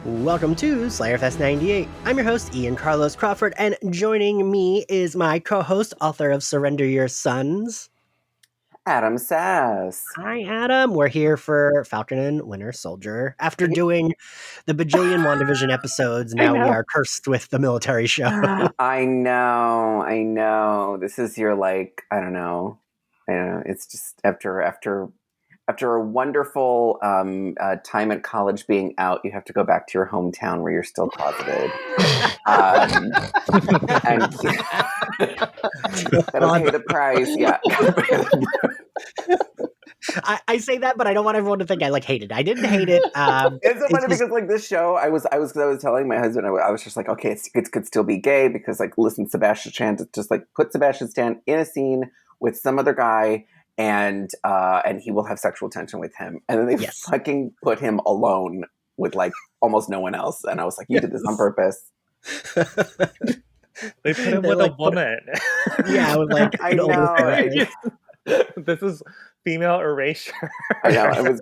Welcome to Slayerfest 98. I'm your host, Ian Carlos Crawford, and joining me is my co-host, author of Surrender Your Sons, Adam Sass. Hi, Adam. We're here for Falcon and Winter Soldier. After doing the bajillion WandaVision episodes, now we are cursed with the military show. I know. This is your, I don't know. It's just after a wonderful time at college being out, you have to go back to your hometown where you're still closeted. And gotta pay the price. Yeah. I say that, but I don't want everyone to think I hate it. I didn't hate it. It's so funny because this show, I was telling my husband, I was just like, okay, it could still be gay because listen, Sebastian Stan just put Sebastian Stan in a scene with some other guy. And he will have sexual tension with him. And then they fucking put him alone with almost no one else. And I was like, you did this on purpose. They put him with a woman. Yeah, I know. Right? This is female erasure. I know. I was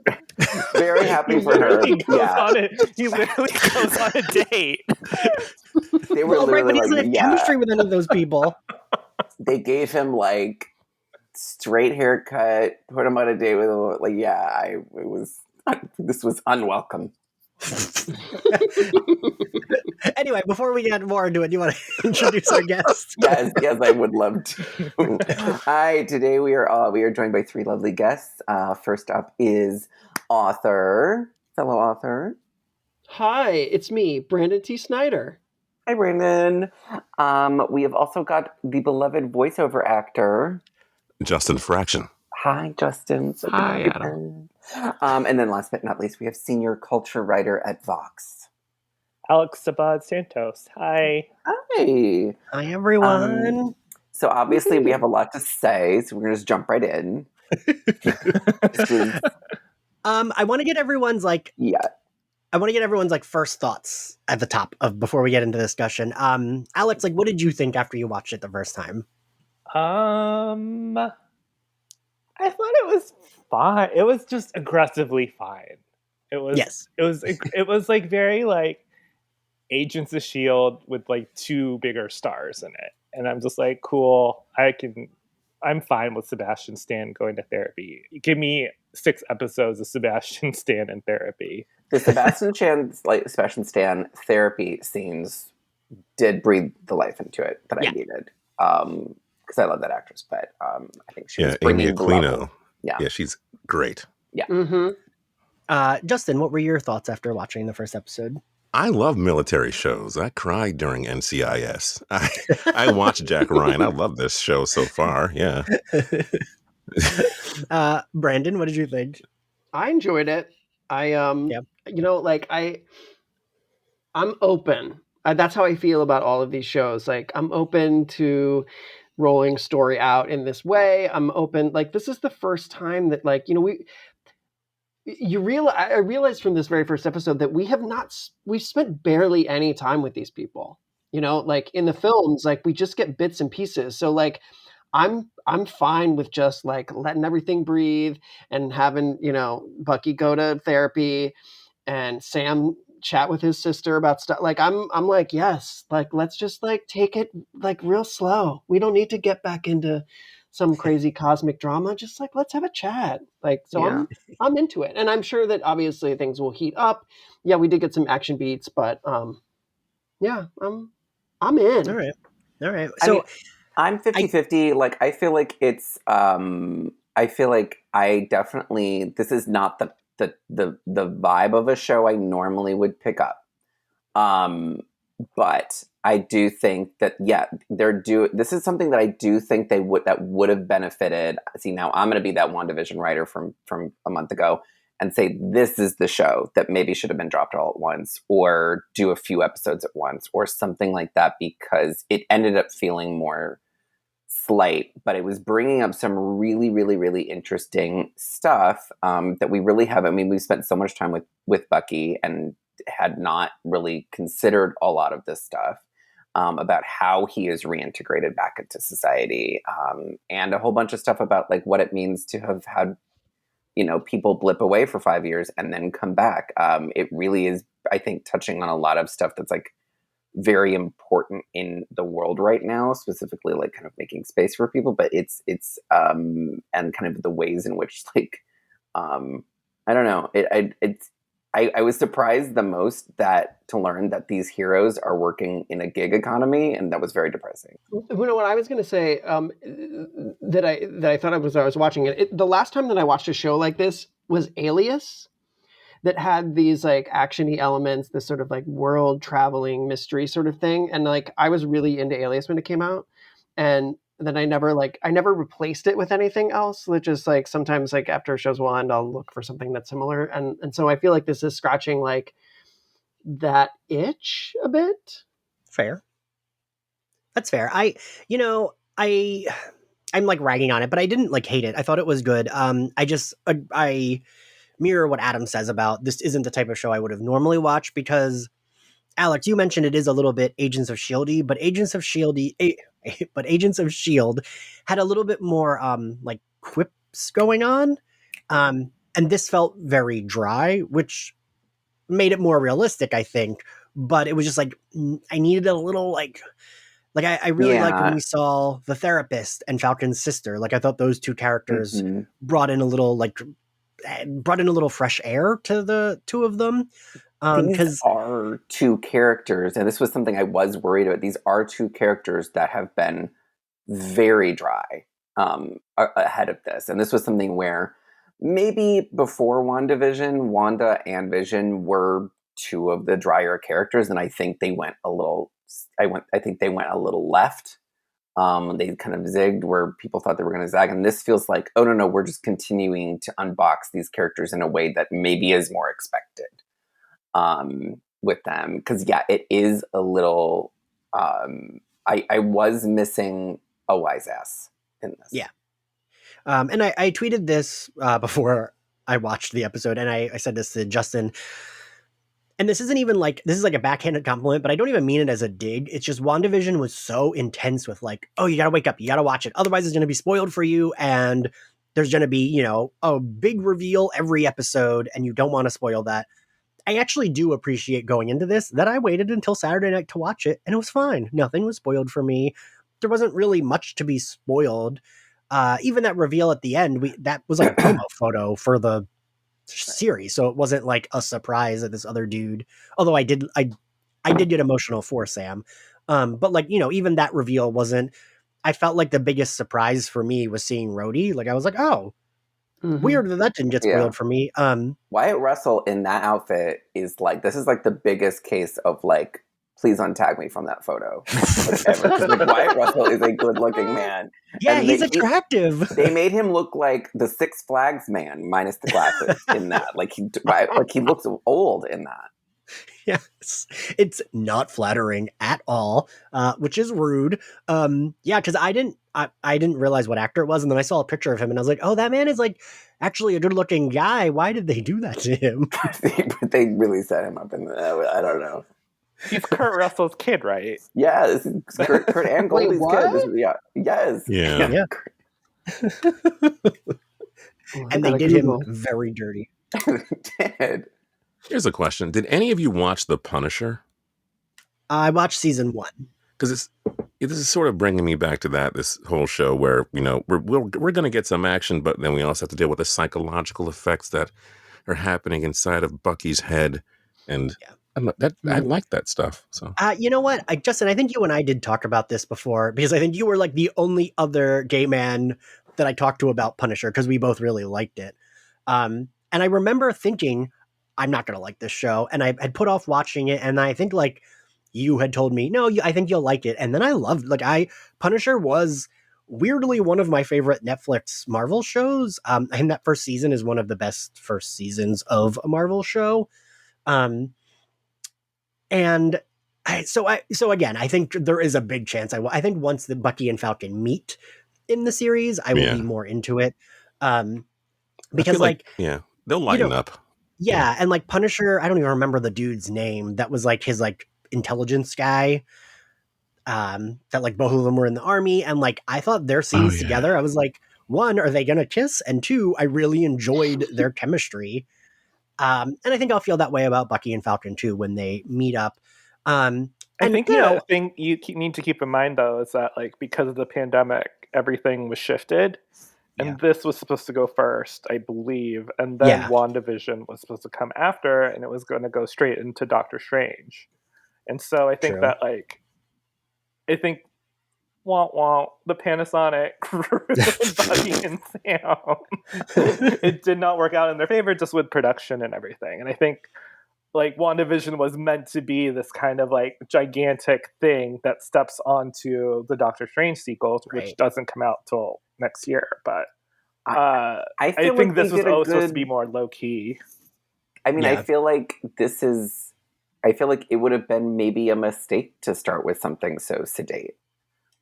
very happy for her. He literally goes on a date. They were literally but he doesn't have chemistry with any of those people. They gave him straight haircut, put him on a date with this was unwelcome. Anyway, before we get more into it, do you want to introduce our guest? Yes, I would love to. Hi, today we are joined by three lovely guests. First up is fellow author. Hi, it's me, Brandon T Snider. Hi, Brandon. We have also got the beloved voiceover actor, Justin Fraction. Hi, Justin. Hi, Adam. And then last but not least, we have senior culture writer at Vox, Alex Abad Santos. Hi. Hi, everyone. So obviously we have a lot to say, so we're going to just jump right in. I want to get everyone's first thoughts at the top of before we get into discussion. Alex, what did you think after you watched it the first time? I thought it was fine. It was just aggressively fine. It was very Agents of S.H.I.E.L.D. with two bigger stars in it. And I'm just cool. I'm fine with Sebastian Stan going to therapy. Give me 6 episodes of Sebastian Stan in therapy. The Sebastian Stan therapy scenes did breathe the life into it that I needed. Because I love that actress, but I think she was bringing Amy Aquino. Yeah, she's great. Yeah. Mm-hmm. Justin, what were your thoughts after watching the first episode? I love military shows. I cried during NCIS. I watched Jack Ryan. I love this show so far. Yeah. Brandon, what did you think? I enjoyed it. I'm open. That's how I feel about all of these shows. I'm open to rolling story out in this way. I'm open. This is the first time that I realized from this very first episode that we've spent barely any time with these people. In the films, we just get bits and pieces. So I'm fine with just letting everything breathe and having, Bucky go to therapy and Sam chat with his sister about stuff. I'm yes, let's just take it real slow. We don't need to get back into some crazy cosmic drama. Just let's have a chat. I'm into it. And I'm sure that obviously things will heat up. Yeah, we did get some action beats, but I'm in. All right. So I'm 50-50. I feel like it's I feel like I definitely, this is not the vibe of a show I normally would pick up. But I do think that, this is something that I do think that would have benefited. See, now I'm going to be that WandaVision writer from a month ago and say, this is the show that maybe should have been dropped all at once, or do a few episodes at once, or something like that, because it ended up feeling more slight, but it was bringing up some really, really, really interesting stuff that we really haven't. I mean, we've spent so much time with Bucky and had not really considered a lot of this stuff about how he is reintegrated back into society, and a whole bunch of stuff about what it means to have had, people blip away for 5 years and then come back. It really is I think, touching on a lot of stuff that's like very important in the world right now, specifically like kind of making space for people. But it's and kind of the ways in which like I don't know, I was surprised the most to learn that these heroes are working in a gig economy, and that was very depressing. You know what I was going to say, that I thought I was watching it. The last time that I watched a show like this was Alias, that had these like actiony elements, this sort of like world traveling mystery sort of thing, and like I was really into Alias when it came out, and then I never replaced it with anything else. Which is like sometimes like after shows will end, I'll look for something that's similar, and so I feel like this is scratching like that itch a bit. Fair. That's fair. I'm like ragging on it, but I didn't like hate it. I thought it was good. I mirror what Adam says about this isn't the type of show I would have normally watched, because Alex, you mentioned it is a little bit Agents of Shield-y, but Agents of Shield had a little bit more like quips going on. And this felt very dry, which made it more realistic, I think. But it was just like I needed a little like I really liked when we saw the therapist and Falcon's sister. Like I thought those two characters brought in a little fresh air to the two of them. These are two characters, and this was something I was worried about. These are two characters that have been very dry ahead of this, and this was something where maybe before WandaVision, Wanda and Vision were two of the drier characters, and I think they went a little. I think they went a little left. They kind of zigged where people thought they were going to zag, and this feels like, oh no, we're just continuing to unbox these characters in a way that maybe is more expected. With them, because it is a little I was missing a wise ass in this. And I tweeted this before I watched the episode, and I said this to Justin, and this isn't even like, this is like a backhanded compliment, but I don't even mean it as a dig. It's just WandaVision was so intense with like, oh, you gotta wake up, you gotta watch it, otherwise it's gonna be spoiled for you, and there's gonna be, a big reveal every episode, and you don't want to spoil that. I actually do appreciate going into this that I waited until Saturday night to watch it, and it was fine. Nothing was spoiled for me. There wasn't really much to be spoiled. Even that reveal at the end, that was like a promo photo for the series, so it wasn't like a surprise that this other dude. Although I did get emotional for Sam, but like even that reveal wasn't. I felt like the biggest surprise for me was seeing Rhodey. Like I was like, oh. Weird that didn't get spoiled for me. Wyatt Russell in that outfit is like, this is like the biggest case of like, please untag me from that photo. Ever. Like Wyatt Russell is a good looking man. Yeah, and he's attractive. They made him look like the Six Flags man minus the glasses in that. Like he looks old in that. Yes, it's not flattering at all, which is rude. Because I didn't realize what actor it was, and then I saw a picture of him, and I was like, oh, that man is like actually a good-looking guy. Why did they do that to him? They really set him up in I don't know. He's Kurt Russell's kid, right? Yeah, this is Kurt and Goldie's kid. Yes. Yeah. And they did him very dirty. They did. Here's a question. Did any of you watch The Punisher? I watched season 1. Because this is sort of bringing me back to this whole show where, we're going to get some action, but then we also have to deal with the psychological effects that are happening inside of Bucky's head. And I like that stuff. So you know what? Justin, I think you and I did talk about this before, because I think you were like the only other gay man that I talked to about Punisher, because we both really liked it. And I remember thinking, I'm not going to like this show. And I had put off watching it. And I think like you had told me, no, I think you'll like it. And then I loved, Punisher was weirdly one of my favorite Netflix Marvel shows. And that first season is one of the best first seasons of a Marvel show. So again, I think there is a big chance. I think once the Bucky and Falcon meet in the series, I will be more into it. Because they'll lighten up. Yeah, and like Punisher, I don't even remember the dude's name. That was like his like intelligence guy. That like both of them were in the army, and like I thought their scenes together, I was like, one, are they gonna kiss? And two, I really enjoyed their chemistry. And I think I'll feel that way about Bucky and Falcon too when they meet up. I And think you the know, thing you need to keep in mind, though, is that like because of the pandemic, everything was shifted, yeah, and this was supposed to go first, I believe, and then yeah, WandaVision was supposed to come after, and it was going to go straight into Doctor Strange. And so I think true. that I think the Panasonic Bucky and Sam, it did not work out in their favor, just with production and everything. And I think like WandaVision was meant to be this kind of like gigantic thing that steps onto the Doctor Strange sequels, which Right. doesn't come out till next year. But I I feel think like they this was did a always supposed to be good. more low key. I mean, I Yeah. feel like this is. I feel like it would have been maybe a mistake to start with something so sedate.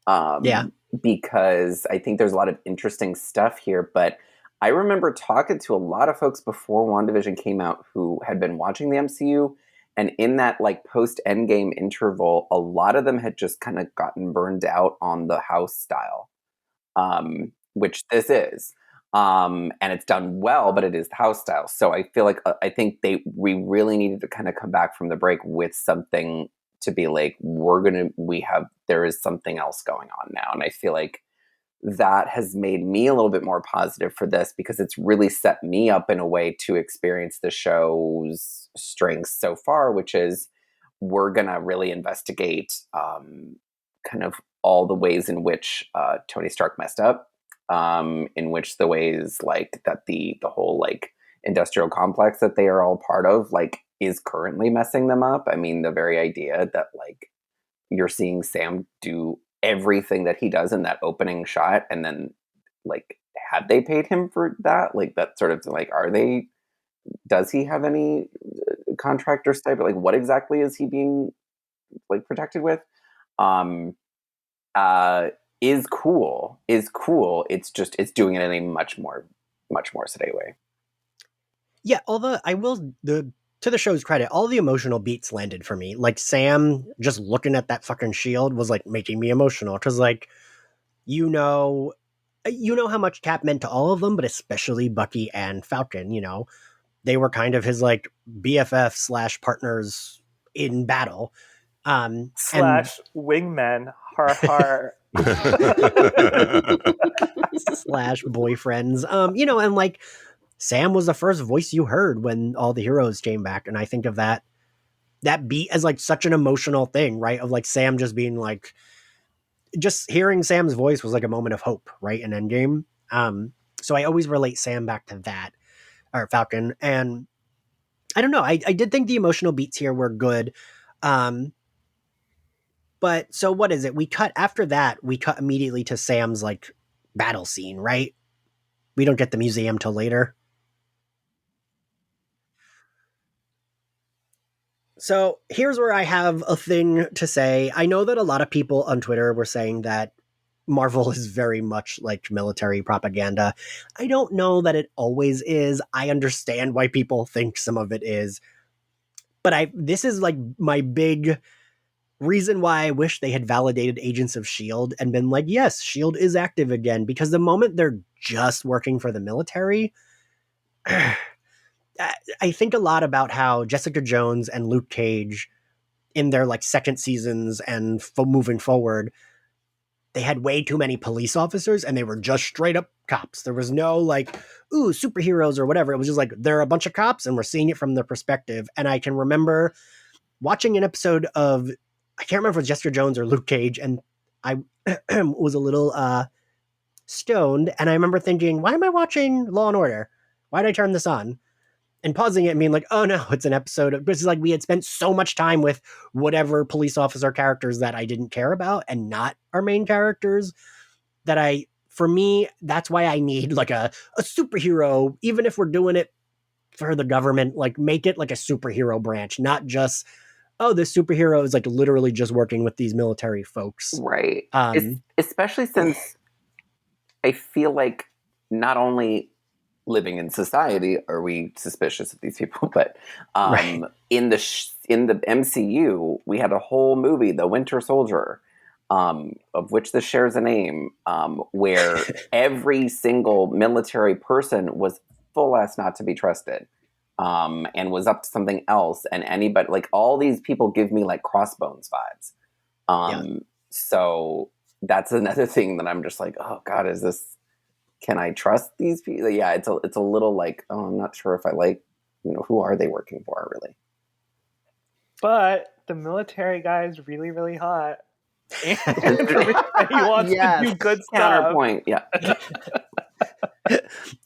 Yeah. Because I think there's a lot of interesting stuff here. But I remember talking to a lot of folks before WandaVision came out who had been watching the MCU. And in that like post Endgame interval, a lot of them had just kind of gotten burned out on the house style, which this is. And it's done well, but it is the house style. So I feel like I think we really needed to kind of come back from the break with something to be like, there is something else going on now. And I feel like that has made me a little bit more positive for this because it's really set me up in a way to experience the show's strengths so far, which is we're going to really investigate kind of all the ways in which Tony Stark messed up, in which the ways like that the whole like industrial complex that they are all part of like is currently messing them up. I mean, the very idea that like you're seeing Sam do everything that he does in that opening shot, and then like had they paid him for that? Like that sort of like, does he have any contract or type? Like what exactly is he being like protected with? Um uh is cool. It's just it's doing it in a much more sedate way. Yeah, although I will to the show's credit, all the emotional beats landed for me. Like Sam just looking at that fucking shield was like making me emotional because like you know how much Cap meant to all of them, but especially Bucky and Falcon. They were kind of his like BFF slash partners in battle. And / wingmen, har har. slash boyfriends. And like Sam was the first voice you heard when all the heroes came back, and I think of that beat as like such an emotional thing, right? Of like Sam just being like, just hearing Sam's voice was like a moment of hope, right? In Endgame. So I always relate Sam back to that, or Falcon, and I don't know. I did think the emotional beats here were good. But so what is it? We cut after that. We cut immediately to Sam's like battle scene, right? We don't get the museum till later. So here's where I have a thing to say. I know that a lot of people on Twitter were saying that Marvel is very much like military propaganda. I don't know that it always is. I understand why people think some of it is. But this is like my big reason why I wish they had validated Agents of S.H.I.E.L.D. and been like, yes, S.H.I.E.L.D. is active again. Because the moment they're just working for the military, I think a lot about how Jessica Jones and Luke Cage in their like second seasons and moving forward, they had way too many police officers and they were just straight up cops. There was no like, ooh, superheroes or whatever. It was just like, they're a bunch of cops and we're seeing it from their perspective. And I can remember watching an episode of, I can't remember if it was Jessica Jones or Luke Cage, and I was a little stoned. And I remember thinking, why am I watching Law and Order? Why did I turn this on? And pausing it and being like, oh no, it's an episode of, this is like we had spent so much time with whatever police officer characters that I didn't care about and not our main characters that for me, that's why I need like a superhero, even if we're doing it for the government, like make it like a superhero branch, not just, oh, this superhero is like literally just working with these military folks. Right. Especially since I feel like not only living in society are we suspicious of these people, but Right. in the MCU we had a whole movie, The Winter Soldier, of which this shares a name, where every single military person was full ass not to be trusted. and was up to something else. And anybody, like all these people give me like Crossbones vibes. So that's another thing that I'm just like, oh God, can I trust these people? Yeah, it's a little like, oh, I'm not sure if I like, who are they working for really? But the military guy is really, really hot. And he wants to do good stuff. Counterpoint, yeah.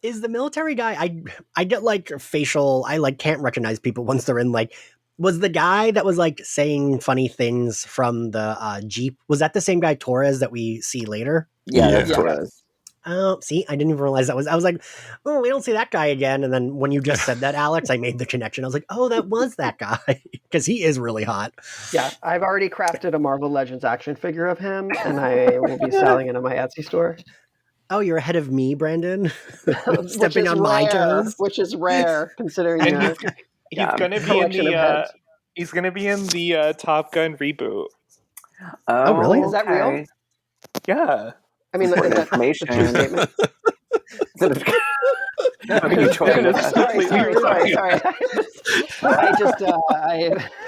Is the military guy, I get like facial, I like can't recognize people once they're in, like, was the guy that was like saying funny things from the Jeep, was that the same guy Torres that we see later? Yeah, that's Torres. Oh, see, I didn't even realize I was like, oh, we don't see that guy again. And then when you just said that, Alex, I made the connection. I was like, oh, that was that guy, because he is really hot. Yeah, I've already crafted a Marvel Legends action figure of him, and I will be selling it on my Etsy store. Oh, you're ahead of me, Brandon. Stepping on my toes, which is rare considering. He's going to be in the. He's going to be in the Top Gun reboot. Oh, really? Is that real? Yeah. I mean, is that information. A true statement? Sorry.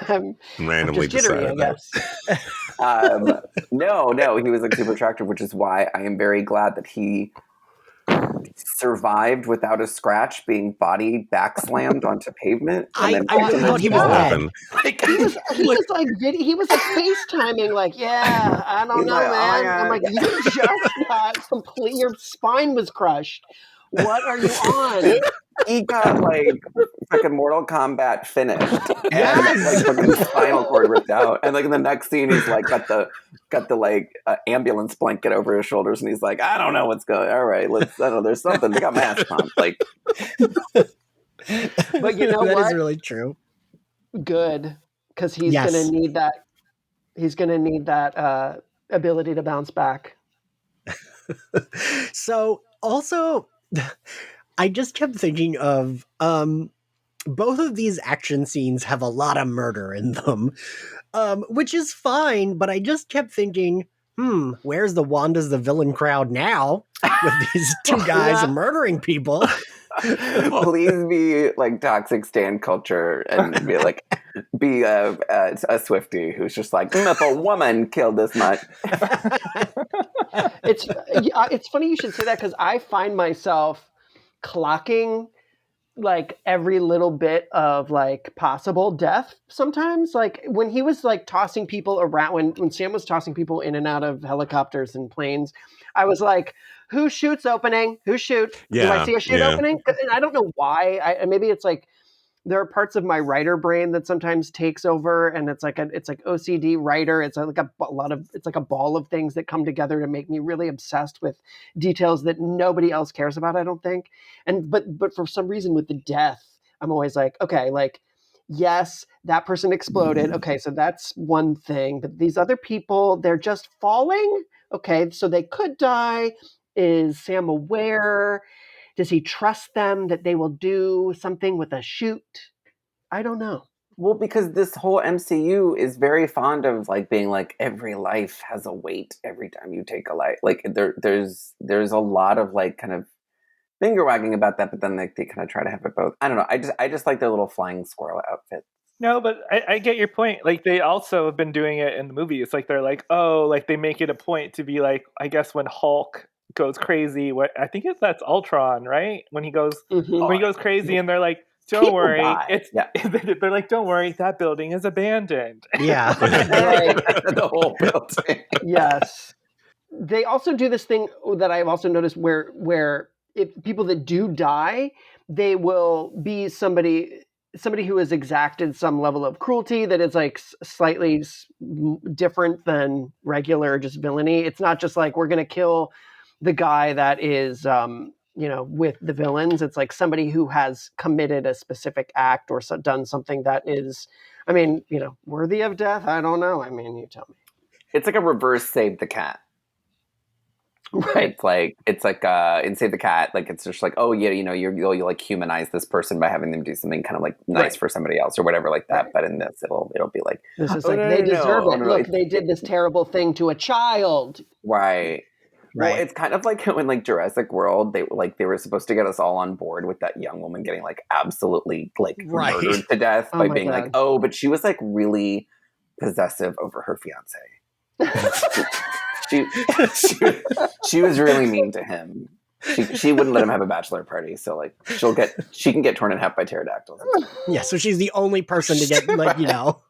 I'm randomly just jittery, decided I that. No, he was like super attractive, which is why I am very glad that he survived without a scratch, being body backslammed onto pavement. I really thought he was dead. He was like FaceTiming, like, yeah, I don't know, man. I'm like, you just got your spine was crushed. What are you on? He got like fucking Mortal Kombat finished, and like fucking spinal cord ripped out, and like in the next scene he's like got the like ambulance blanket over his shoulders, and he's like, I don't know what's going. All right, I don't know. There's something. They got masks on, like. But you know that what? Is really true. Good, because he's gonna need that. He's gonna need that ability to bounce back. So also, I just kept thinking of both of these action scenes have a lot of murder in them, which is fine, but I just kept thinking, where's the Wanda's the villain crowd now with these two guys murdering people? Please be like toxic stan culture and be a Swiftie who's just like, if a woman killed this much. It's funny you should say that, because I find myself clocking like every little bit of like possible death sometimes. Like when he was like tossing people around, when Sam was tossing people in and out of helicopters and planes, I was like, who shoots opening? Who shoots? Do I see a shoot opening? And I don't know why. Maybe it's like there are parts of my writer brain that sometimes takes over, and it's like OCD writer. It's like it's like a ball of things that come together to make me really obsessed with details that nobody else cares about, I don't think. But for some reason with the death, I'm always like, okay, like, yes, that person exploded. Okay, so that's one thing. But these other people, they're just falling. Okay, so they could die. Is Sam aware? Does he trust them that they will do something with a shoot? I don't know. Well, because this whole MCU is very fond of like being like every life has a weight every time you take a life. Like there's a lot of like kind of finger wagging about that, but then like they kind of try to have it both. I don't know. I just like their little flying squirrel outfit. No, but I get your point. Like they also have been doing it in the movie. It's like they're like, oh, like they make it a point to be like, I guess when Hulk goes crazy, I think that's Ultron, right? When he goes crazy, and they're like, don't worry, they're like, don't worry, that building is abandoned. Yeah. The whole building. Yes. They also do this thing that I've also noticed where if people that do die, they will be somebody who has exacted some level of cruelty that is like slightly different than regular just villainy. It's not just like, we're going to kill the guy that is, with the villains. It's like somebody who has committed a specific act or done something that is, worthy of death. I don't know. I mean, you tell me. It's like a reverse Save the Cat. Right. It's like in Save the Cat, like it's just like, oh yeah, you like humanize this person by having them do something kind of like nice for somebody else or whatever like that. Right. But in this, it'll be like, this is like, they deserve it. Look, they did this terrible thing to a child. Right. Well, Right. it's kind of like when like Jurassic World, they were supposed to get us all on board with that young woman getting like absolutely like Right. murdered to death Oh by my being like, God. oh, but she was like really possessive over her fiance. she was really mean to him. She wouldn't let him have a bachelor party, so like she can get torn in half by pterodactyls. Yeah, so she's the only person to get like, Oh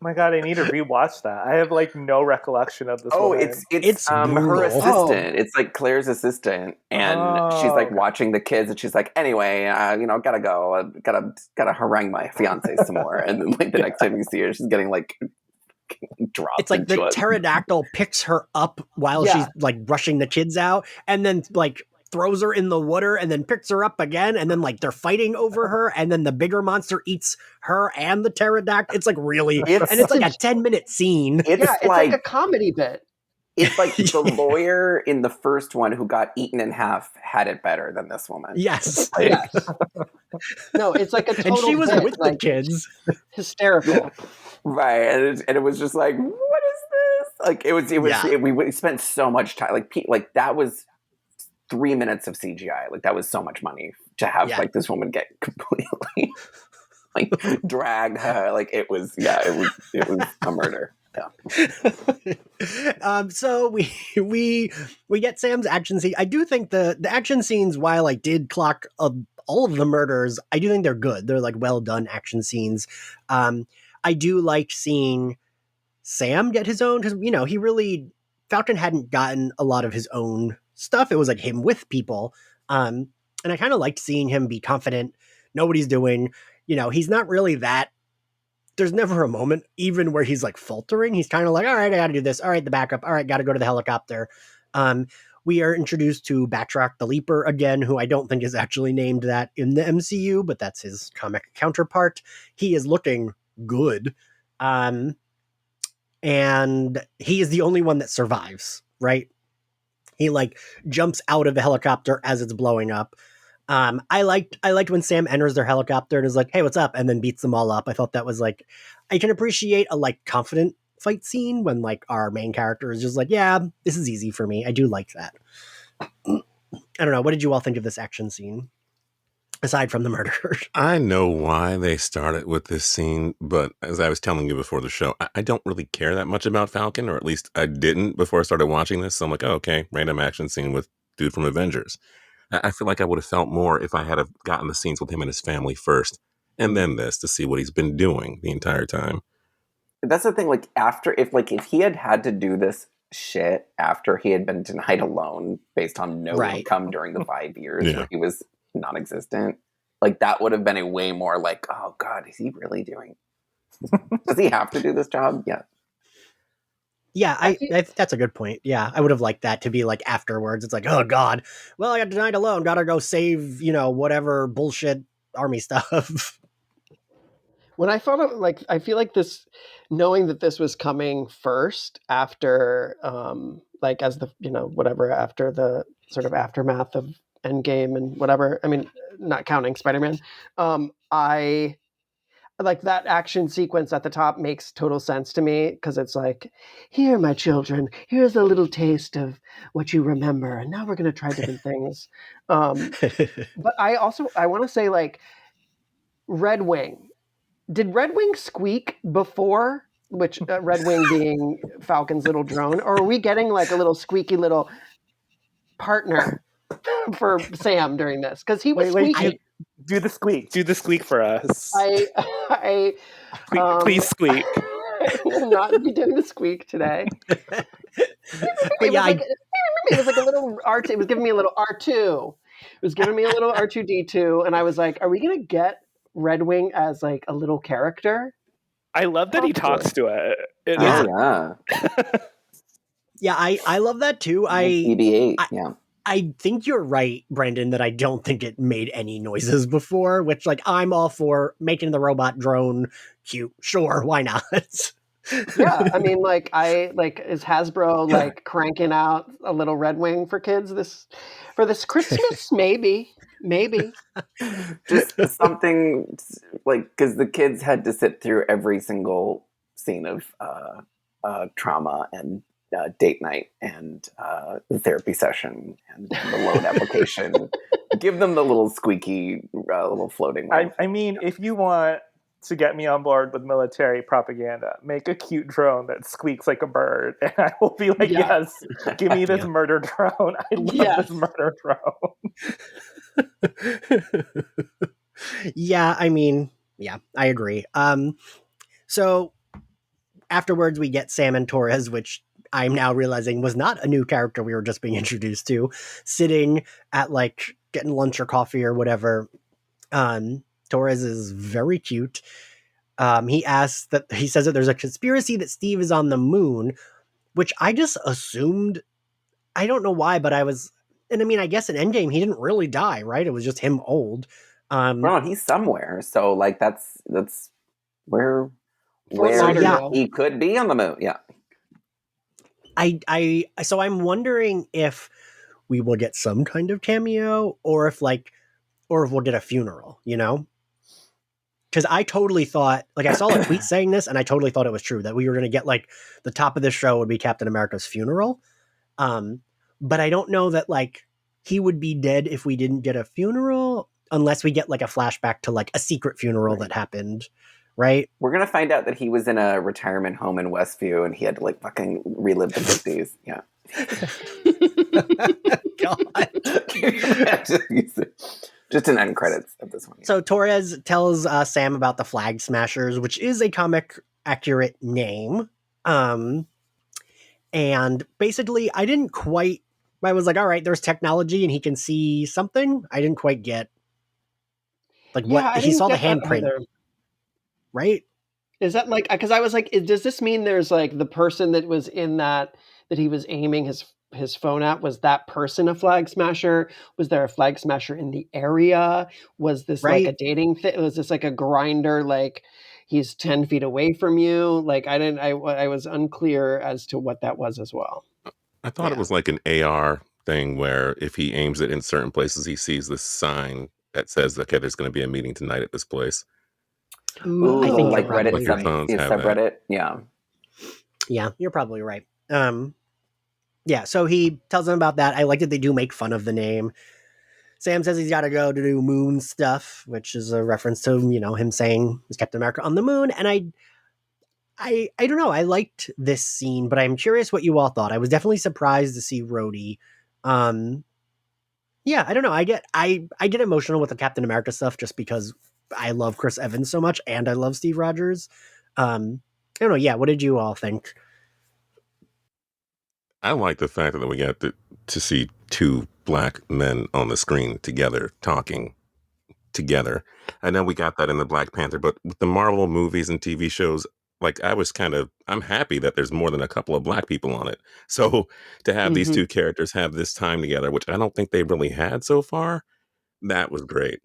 my God, I need to rewatch that. I have like no recollection of this Oh, woman. it's her brutal. assistant. It's like Claire's assistant, and she's like okay. watching the kids, and she's like, anyway, gotta go, gotta harangue my fiance some more, and then like the next time you see her, she's getting like dropped. It's like the into a pterodactyl picks her up while Yeah. she's like rushing the kids out, and then like throws her in the water, and then picks her up again, and then like they're fighting over her, and then the bigger monster eats her and the pterodactyl. It's like really, and it's like a 10-minute scene. It's Yeah, it's like a comedy bit. It's like the Yeah. lawyer in the first one who got eaten in half had it better than this woman. Yes, Like, Yes. No, it's like a total and she was bit, with the like kids. hysterical. right, and it was just like, what is this? Like Yeah. we spent so much time. Like that was 3 minutes of CGI. Like that was so much money to have Yeah. like this woman get completely like dragged. Like it was a murder. Yeah. So we get Sam's action scene. I do think the action scenes, while I did clock all of the murders, I do think they're good. They're like well done action scenes. I do like seeing Sam get his own, because Falcon hadn't gotten a lot of his own stuff. It was like him with people. And I kind of liked seeing him be confident, know what he's doing. He's not really that. There's never a moment even where he's like faltering. He's kind of like, all right, I gotta do this. All right, the backup. All right, gotta go to the helicopter. We are introduced to Batroc the Leaper again, who I don't think is actually named that in the MCU, but that's his comic counterpart. He is looking good. And he is the only one that survives, right? He like jumps out of the helicopter as it's blowing up. I liked when Sam enters their helicopter and is like, "Hey, what's up?" and then beats them all up. I thought that was like, I can appreciate a like confident fight scene when like our main character is just like, "Yeah, this is easy for me." I do like that. I don't know. What did you all think of this action scene? Aside from the murder. I know why they started with this scene, but as I was telling you before the show, I don't really care that much about Falcon, or at least I didn't before I started watching this. So I'm like, oh, okay, random action scene with dude from Avengers. I feel like I would have felt more if I had have gotten the scenes with him and his family first, and then this to see what he's been doing the entire time. That's the thing. Like if he had to do this shit after he had been denied a loan based on no Right. income during the 5 years Yeah. where he was non-existent, like that would have been a way more like, oh God, is he really doing? Does he have to do this job? Yeah. Yeah, that's a good point. Yeah, I would have liked that to be like afterwards. It's like, oh God, well, I got denied a loan. Gotta go save, whatever bullshit army stuff. When I thought of like, I feel like this, knowing that this was coming first after, like as the, whatever, after the sort of aftermath of Endgame and whatever, I mean, not counting Spider-Man, I like that action sequence at the top makes total sense to me, because it's like, here, my children, here's a little taste of what you remember, and now we're going to try different things. But I want to say, like, Red Wing. Did Red Wing squeak before? Which Red Wing being Falcon's little drone, or are we getting like a little squeaky little partner for Sam during this? Because he was squeaky. Do the squeak. Do the squeak for us. I Please squeak. I will not be doing the squeak today. But It yeah, was like a little R2. It was giving me a little R2. It was giving me a little R2D2, and I was like, "Are we gonna get Red Wing as like a little character?" I love that he talks to it. Yeah. Oh, yeah. yeah, I love that too. BB-8. I- Yeah. I think you're right, Brandon, that I don't think it made any noises before, which like I'm all for making the robot drone cute. Sure, why not? Yeah, I mean, is Hasbro like cranking out a little Red Wing for kids for this Christmas? Maybe. Just something like, because the kids had to sit through every single scene of trauma and date night and the therapy session and the loan application. Give them the little squeaky, little floating one. I mean, if you want to get me on board with military propaganda, make a cute drone that squeaks like a bird, and I will be like, Yeah. yes, give me this Yeah. murder drone. I love Yes. this murder drone. Yeah, I mean, yeah, I agree. So afterwards we get Sam and Torres, which I'm now realizing was not a new character we were just being introduced to, sitting at like getting lunch or coffee or whatever. Torres is very cute. He says that there's a conspiracy that Steve is on the moon, which I just assumed. I don't know why, but and I mean, I guess in Endgame he didn't really die, right? It was just him old. Well, he's somewhere, so like that's where Fort So, yeah. Lauderdale. he could be on the moon. Yeah. So I'm wondering if we will get some kind of cameo, or if we'll get a funeral, you know? Because I totally thought, like, I saw a tweet saying this, and I totally thought it was true, that we were going to get, like, the top of the show would be Captain America's funeral. But I don't know that, like, he would be dead if we didn't get a funeral, unless we get, like, a flashback to, like, a secret funeral that happened, right? We're gonna find out that he was in a retirement home in Westview and he had to like fucking relive the 50s. Yeah. God. Just an end credits of this one. Yeah. So Torres tells Sam about the Flag Smashers, which is a comic accurate name. And basically, I was like, all right, there's technology and he can see something. I didn't quite get like what he saw the handprint, right? Is that like, because I was like, does this mean there's like the person that was in that he was aiming his phone at, was that person a flag smasher? Was there a flag smasher in the area? Was this like a dating thing? Was this like a grinder? Like he's 10 feet away from you? Like I was unclear as to what that was as well. I thought it was like an AR thing where if he aims it in certain places, he sees this sign that says, okay, there's going to be a meeting tonight at this place. Ooh, I think like you're probably Reddit right. subreddit. Yeah. Yeah, you're probably right. Yeah, so he tells them about that. I like that they do make fun of the name. Sam says he's got to go to do moon stuff, which is a reference to, him saying he's Captain America on the moon. And I don't know. I liked this scene, but I'm curious what you all thought. I was definitely surprised to see Rhodey. Yeah, I don't know. I get emotional with the Captain America stuff just because I love Chris Evans so much and I love Steve Rogers. I don't know. Yeah, what did you all think? I like the fact that we got to see two black men on the screen together, talking together. I know we got that in the Black Panther, but with the Marvel movies and TV shows, like I'm happy that there's more than a couple of black people on it. So to have these two characters have this time together, which I don't think they really had so far, that was great.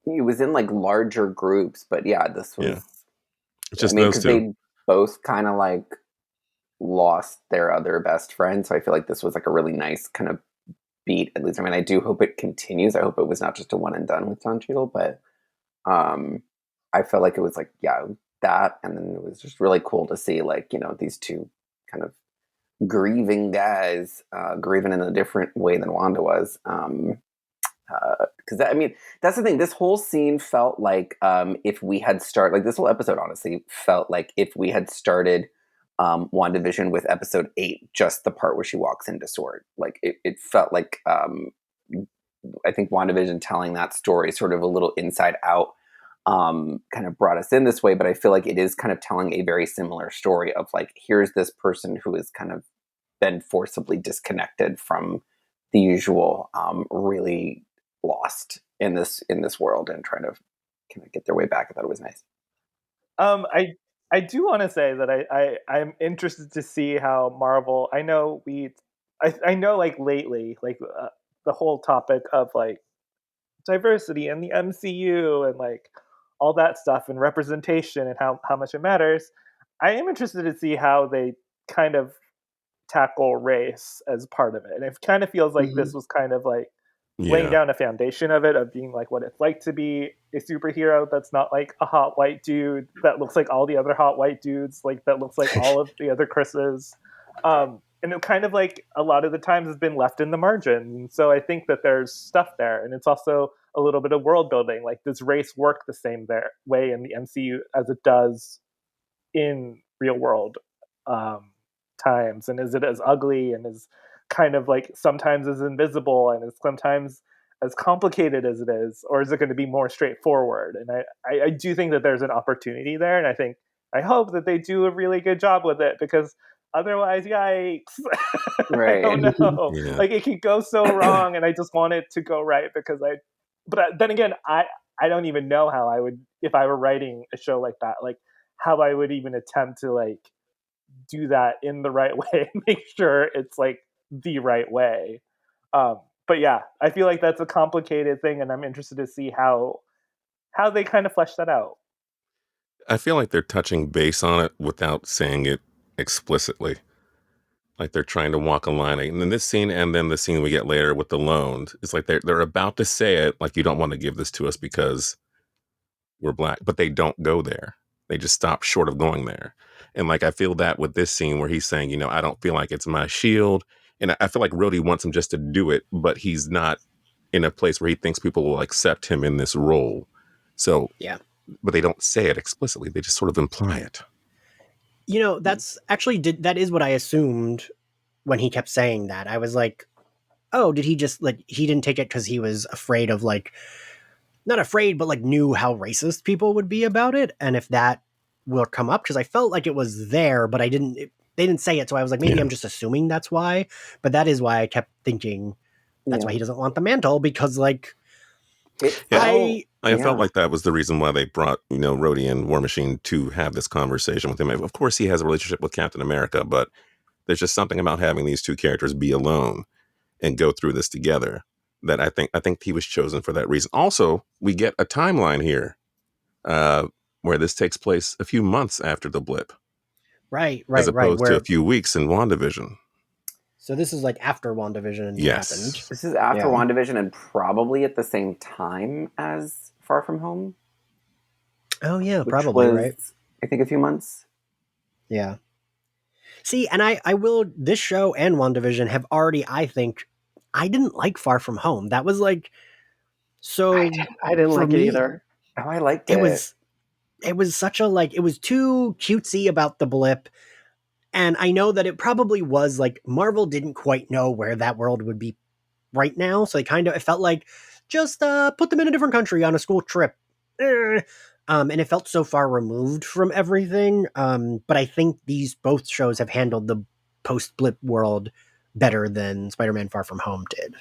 He was in like larger groups, but yeah, this was. Yeah. It's just I mean, those because two. they both kind of like lost their other best friend, so I feel like this was like a really nice kind of beat. At least, I mean, I do hope it continues. I hope it was not just a one and done with Don Cheadle, but I felt like it was like that, and then it was just really cool to see like these two kind of grieving guys grieving in a different way than Wanda was. Because I mean, that's the thing. This whole scene felt like if we had started, like this whole episode, honestly, felt like if we had started WandaVision with episode 8, just the part where she walks into Sword. Like it felt like I think WandaVision telling that story sort of a little inside out kind of brought us in this way. But I feel like it is kind of telling a very similar story of like, here's this person who has kind of been forcibly disconnected from the usual, really lost in this world and trying to kind of get their way back. I thought it was nice. I do want to say that I'm interested to see how Marvel. I know like lately, like the whole topic of like diversity in the MCU and like all that stuff and representation and how much it matters. I am interested to see how they kind of tackle race as part of it, and it kind of feels like this was kind of like laying down a foundation of it, of being like what it's like to be a superhero that's not like a hot white dude that looks like all the other hot white dudes, like that looks like all of the other Chris's. and it kind of like a lot of the times has been left in the margin. So I think that there's stuff there, and it's also a little bit of world building. Like, does race work the same way in the MCU as it does in real world times? And is it as ugly and as kind of like sometimes as invisible and as sometimes as complicated as it is, or is it going to be more straightforward? And I do think that there's an opportunity there, and I hope that they do a really good job with it, because otherwise, yikes. I don't know. Yeah. Like, it could go so wrong, and I just want it to go right, because then again, I don't even know how I would, if I were writing a show like that, like how I would even attempt to like do that in the right way and make sure it's like the right way. But yeah, I feel like that's a complicated thing, and I'm interested to see how they kind of flesh that out. I feel like they're touching base on it without saying it explicitly. Like they're trying to walk a line. And in this scene, and then the scene we get later with the loans, it's like they're about to say it, like, you don't want to give this to us because we're Black, but they don't go there. They just stop short of going there. And like, I feel that with this scene where he's saying, I don't feel like it's my shield. And I feel like Rhodey wants him just to do it, but he's not in a place where he thinks people will accept him in this role. So, Yeah. But they don't say it explicitly. They just sort of imply it. That's actually, that is what I assumed when he kept saying that. I was like, oh, did he just, like, he didn't take it because he was afraid of, like, not afraid, but like knew how racist people would be about it, and if that will come up, because I felt like it was there, but they didn't say it, so I was like, maybe I'm just assuming that's why. But that is why I kept thinking that's why he doesn't want the mantle, because like I felt like that was the reason why they brought Rhodey and War Machine to have this conversation with him. Of course, he has a relationship with Captain America, but there's just something about having these two characters be alone and go through this together that I think he was chosen for that reason. Also, we get a timeline here where this takes place a few months after the blip. Right. As opposed to a few weeks in WandaVision. So this is like after WandaVision happened. This is after WandaVision and probably at the same time as Far From Home. Oh, yeah, probably, right? I think a few months. Yeah. See, and I will, this show and WandaVision have already, I think, I didn't like Far From Home. That was like, so... I didn't like it either. Oh, I liked it. It was such a, like, it was too cutesy about the blip. And I know that it probably was, like, Marvel didn't quite know where that world would be right now. So it felt like, just put them in a different country on a school trip. And it felt so far removed from everything. But I think both shows have handled the post-blip world better than Spider-Man Far From Home did.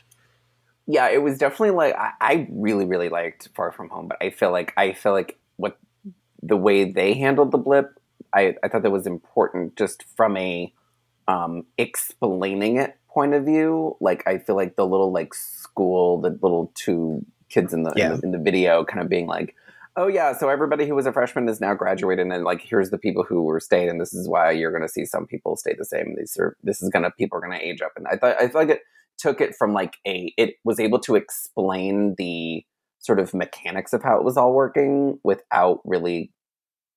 Yeah, it was definitely like, I really, really liked Far From Home, but I feel like what the way they handled the blip, I thought that was important just from a explaining it point of view. Like, I feel like the little like school, the little two kids in the video kind of being like, oh yeah, so everybody who was a freshman is now graduated, and like, here's the people who were stayed, and this is why you're going to see some people stay the same. People are going to age up, and I feel like it took it from like it was able to explain the sort of mechanics of how it was all working without really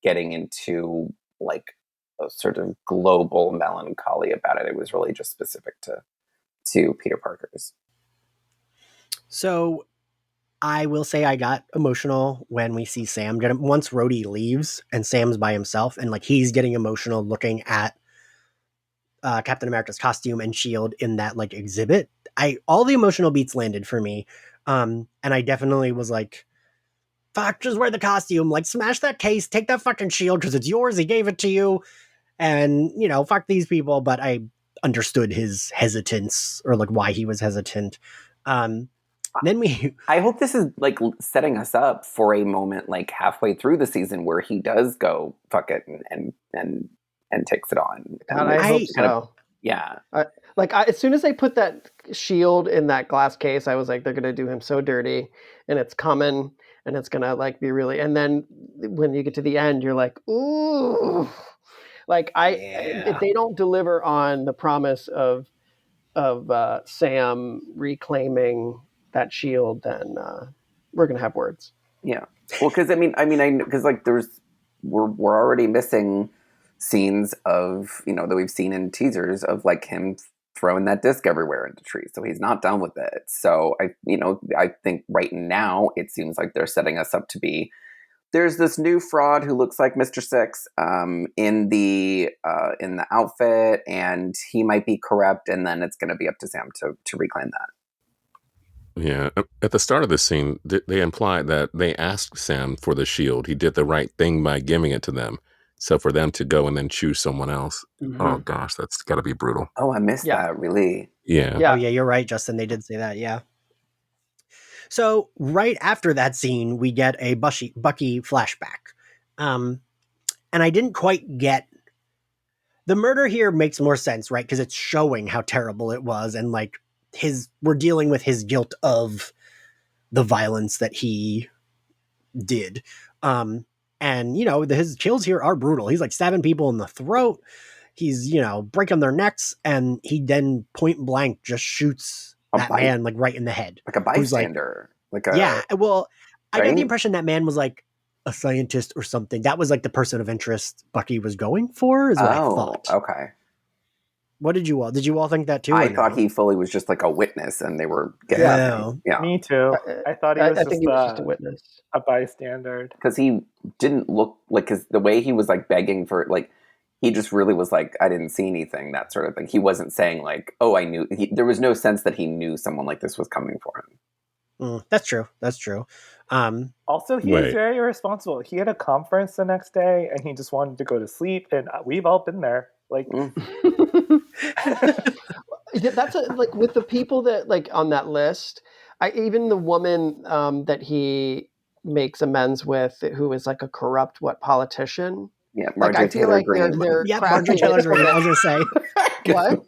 getting into like a sort of global melancholy about it. It was really just specific to Peter Parker's. So I will say I got emotional when we see Sam once Rhodey leaves and Sam's by himself, and like he's getting emotional looking at Captain America's costume and shield in that like exhibit. All the emotional beats landed for me. And I definitely was like, fuck, just wear the costume, like smash that case, take that fucking shield because it's yours, he gave it to you, and fuck these people. But I understood his hesitance, or like why he was hesitant. I hope this is like setting us up for a moment like halfway through the season where he does go fuck it and takes it on. God, I hope so. Yeah. As soon as they put that shield in that glass case, I was like, they're gonna do him so dirty, and it's coming, and it's gonna like be really. And then when you get to the end, you're like, ooh, like if they don't deliver on the promise of Sam reclaiming that shield, then we're gonna have words. Yeah. Well, because because like we're already missing scenes of, that we've seen in teasers of like him throwing that disc everywhere into trees. So he's not done with it. So I think right now it seems like they're setting us up to be, there's this new fraud who looks like Mr. Six in the outfit, and he might be corrupt, and then it's going to be up to Sam to reclaim that. Yeah. At the start of the scene, they implied that they asked Sam for the shield. He did the right thing by giving it to them. So for them to go and then choose someone else, oh gosh, that's got to be brutal. Oh, I missed that, really. Yeah. Oh yeah, you're right, Justin. They did say that, yeah. So right after that scene, we get a Bucky flashback. And I didn't quite get... The murder here makes more sense, right? Because it's showing how terrible it was, and like we're dealing with his guilt of the violence that he did. And his kills here are brutal. He's like stabbing people in the throat. He's, breaking their necks, and he then point blank just shoots that man like right in the head. Like a bystander. Yeah. Well, I got the impression that man was like a scientist or something. That was like the person of interest Bucky was going for, is what I thought. Okay. What did you all think that too? I thought he fully was just like a witness, and they were getting Yeah. Me too. I thought he was just a witness, a bystander, because he didn't look like, because the way he was like begging for, like, he just really was like, I didn't see anything, that sort of thing. He wasn't saying like, oh, I knew. There was no sense that he knew someone like this was coming for him. That's true. Also, he was very irresponsible. He had a conference the next day, and he just wanted to go to sleep. And we've all been there. Like, that's like with the people that like on that list. Even the woman that he makes amends with, who is like a corrupt politician. Yeah, Marjorie Taylor Greene. Marjorie Taylor Greene. I was gonna say what?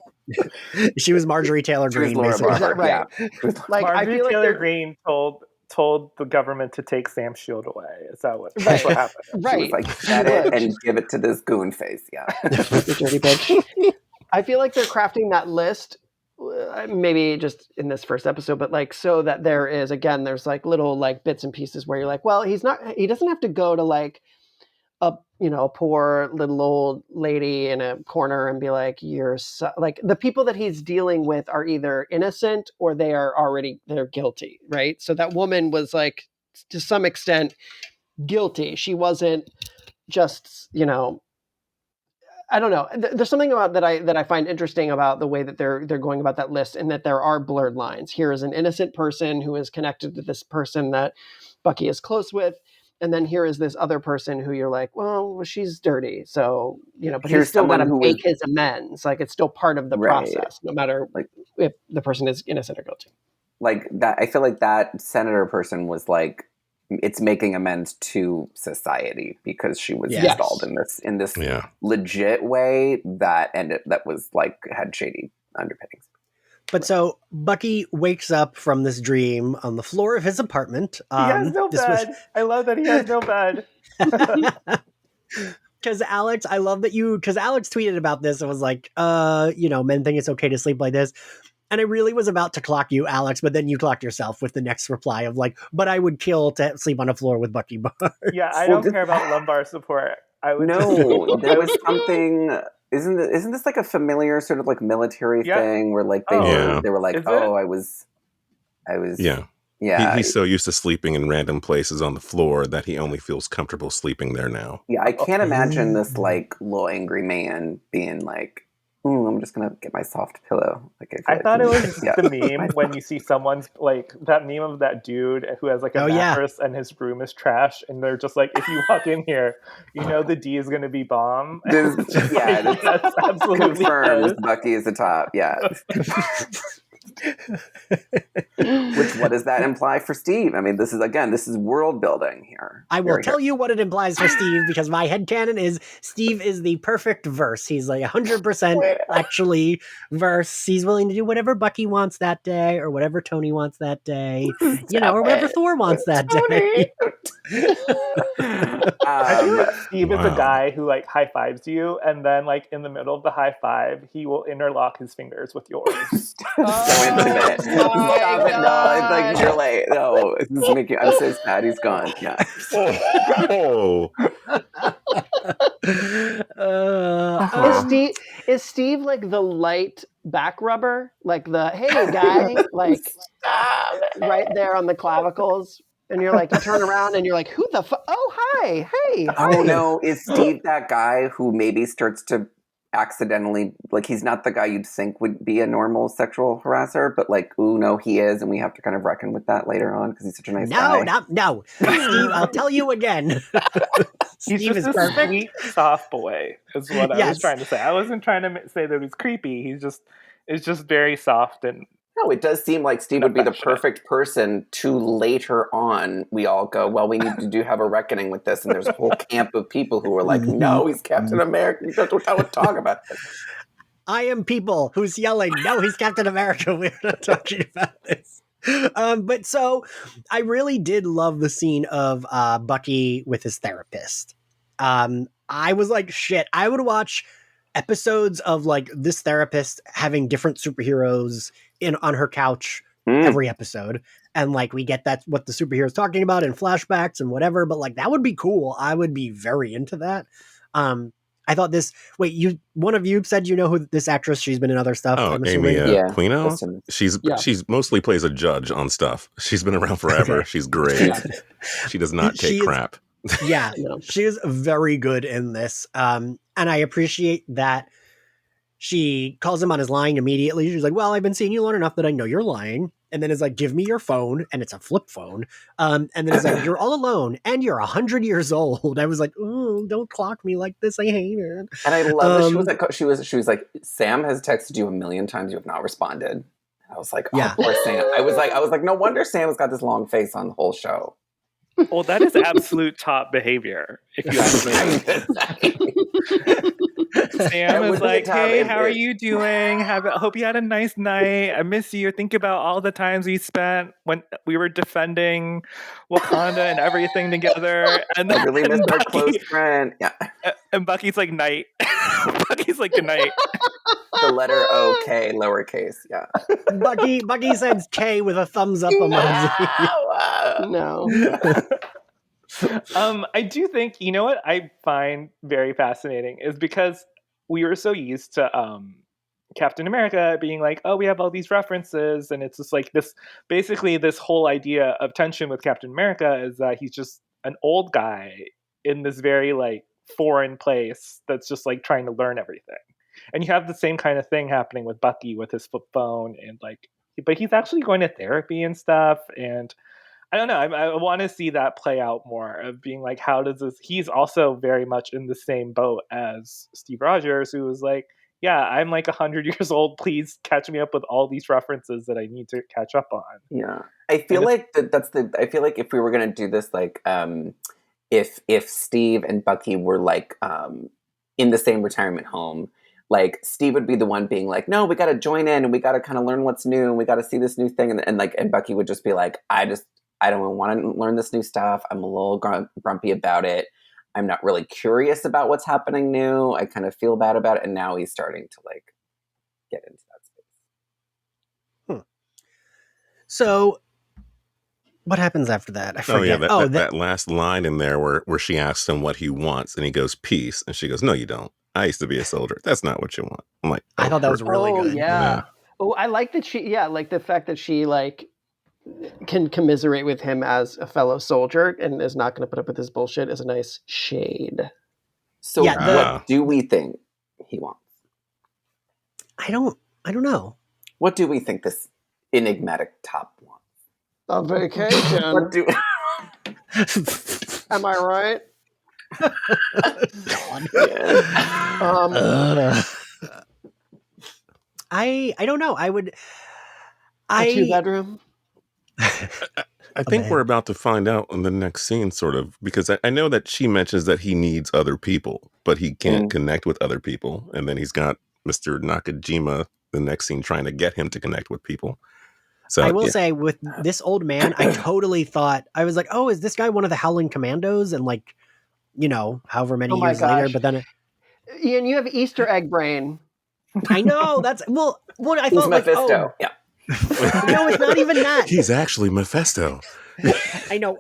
She was Marjorie Taylor Greene. Basically. Is that right? Yeah. Like Marjorie I feel Taylor like Greene told the government to take Sam's shield away. Is that what? Right. That's what happened? Right. She was like, get it and give it to this goon face. Yeah. The dirty bitch. I feel like they're crafting that list, maybe just in this first episode, but like so that there's like little like bits and pieces where you're like, well, he doesn't have to go to like a poor little old lady in a corner and be like, like the people that he's dealing with are either innocent or they're guilty, right? So that woman was like, to some extent, guilty. She wasn't just, I don't know. There's something about that I find interesting about the way that they're going about that list, and that there are blurred lines. Here is an innocent person who is connected to this person that Bucky is close with. And then here is this other person who you're like, well, she's dirty. So, but he's still got to make his amends. Like, it's still part of the process, no matter like if the person is innocent or guilty. Like that, I feel like that senator person was like, it's making amends to society because she was installed in this legit way that was like had shady underpinnings. But so Bucky wakes up from this dream on the floor of his apartment. He has no bed. I love that he has no bed. Because Alex tweeted about this and was like, men think it's okay to sleep like this. And I really was about to clock you, Alex, but then you clocked yourself with the next reply of like, but I would kill to sleep on a floor with Bucky Barnes. Yeah, I don't care about lumbar support. There was something. Isn't this like a familiar sort of like military thing where like they were like, I was yeah. He's so used to sleeping in random places on the floor that he only feels comfortable sleeping there now. Yeah, I can't imagine this like little angry man being like, I'm just gonna get my soft pillow. Like I thought it was the meme when you see someone's like that meme of that dude who has like a mattress and his room is trash, and they're just like, if you walk in here, the D is gonna be bomb. That's absolutely confirmed. Bucky is the top. Yeah. What does that imply for Steve? I mean, this is world building here. I will tell you what it implies for Steve, because my headcanon is Steve is the perfect verse. He's like 100% actually verse. He's willing to do whatever Bucky wants that day, or whatever Tony wants that day, or whatever Thor wants that day. I feel like Steve is a guy who like high fives you, and then like in the middle of the high five, he will interlock his fingers with yours. So intimate. Stop it! No, it's like you're late. No, this is making. I'm so sad he's gone. Yeah. Is Steve like the light back rubber? Like the, hey guy, like right there on the clavicles? And you're like, you turn around and you're like, who the fuck? Oh, hi. Hey. Oh no, is Steve that guy who maybe starts to accidentally, like, he's not the guy you'd think would be a normal sexual harasser, but like, ooh, no, he is, and we have to kind of reckon with that later on because he's such a nice guy. No. Steve, I'll tell you again. He's Steve just is a perfect. sweet, soft boy, is what I was Yes. trying to say. I wasn't trying to say that he's creepy. It's just very soft and No, it does seem like Steve would be the affectionate. perfect person to later on we all go, well, we need to have a reckoning with this. And there's a whole camp of people who are like, no, he's Captain America. You don't talk about this. I am people who's yelling, no, he's Captain America. We're not talking about this. But so I really did love the scene of Bucky with his therapist. I was like, shit, I would watch episodes of like this therapist having different superheroes on her couch every episode. And like we get that's what the superhero's talking about in flashbacks and whatever, but like that would be cool. I would be very into that. I thought this. Wait, one of you said you know who this actress? She's been in other stuff. Oh, I'm Amy Yeah. Aquino. Listen. She's mostly plays a judge on stuff. She's been around forever. Okay. She's great. She does not take crap. Yeah, No. she is very good in this. And I appreciate that she calls him on his lying immediately. She's like, well, I've been seeing you long enough that I know you're lying. And then it's like, give me your phone. And it's a flip phone. And then it's like, you're all alone and you're 100 years old. I was like, ooh, don't clock me like this. I hate it. And I love that she was like, Sam has texted you a million times. You have not responded. I was like, oh, Yeah. poor Sam. I was like, no wonder Sam's got this long face on the whole show. well, that is absolute top behavior. If you ask me. Sam is like, hey, how are you doing? Hope you had a nice night. I miss you. Think about all the times we spent when we were defending Wakanda and everything together. And I really miss my Bucky, close friend. Yeah. and Bucky's like, night. Bucky's like, good night. The letter OK, lowercase. Yeah. Bucky sends K with a thumbs up emoji. No. I do think, you know what I find very fascinating is because we were so used to Captain America being like, oh, we have all these references, and it's just like this, basically this whole idea of tension with Captain America is that he's just an old guy in this very like foreign place that's just like trying to learn everything. And you have the same kind of thing happening with Bucky with his flip phone and like, but he's actually going to therapy and stuff. And I don't know. I want to see that play out more of being like, how does this? He's also very much in the same boat as Steve Rogers, who was like, yeah, I'm like 100 years old. Please catch me up with all these references that I need to catch up on. Yeah. I feel like I feel like if we were going to do this, like, if Steve and Bucky were like, in the same retirement home, like Steve would be the one being like, no, we got to join in and we got to kind of learn what's new. And we got to see this new thing. And Bucky would just be like, I don't want to learn this new stuff. I'm a little grumpy about it. I'm not really curious about what's happening new. I kind of feel bad about it. And now he's starting to like get into that space. So what happens after that? I forget. That last line in there where she asks him what he wants and he goes, peace. And she goes, no, you don't. I used to be a soldier. That's not what you want. I'm like, I thought that was really good. Yeah. Oh, I like that like the fact that she like can commiserate with him as a fellow soldier and is not going to put up with his bullshit is a nice shade. So what do we think he wants? I don't know. What do we think this enigmatic top wants? A vacation. What do Am I right? I don't know. I would. A 2-bedroom. I think we're about to find out in the next scene, sort of, because I know that she mentions that he needs other people, but he can't connect with other people. And then he's got Mr. Nakajima, the next scene, trying to get him to connect with people. So I will say with this old man, I totally thought, I was like, oh, is this guy one of the Howling Commandos? And like, you know, however many years later, but then Ian, you have Easter egg brain. I know that's what I thought. Mephisto. Like, oh. Yeah. No, it's not even that. He's actually Mephisto. I know,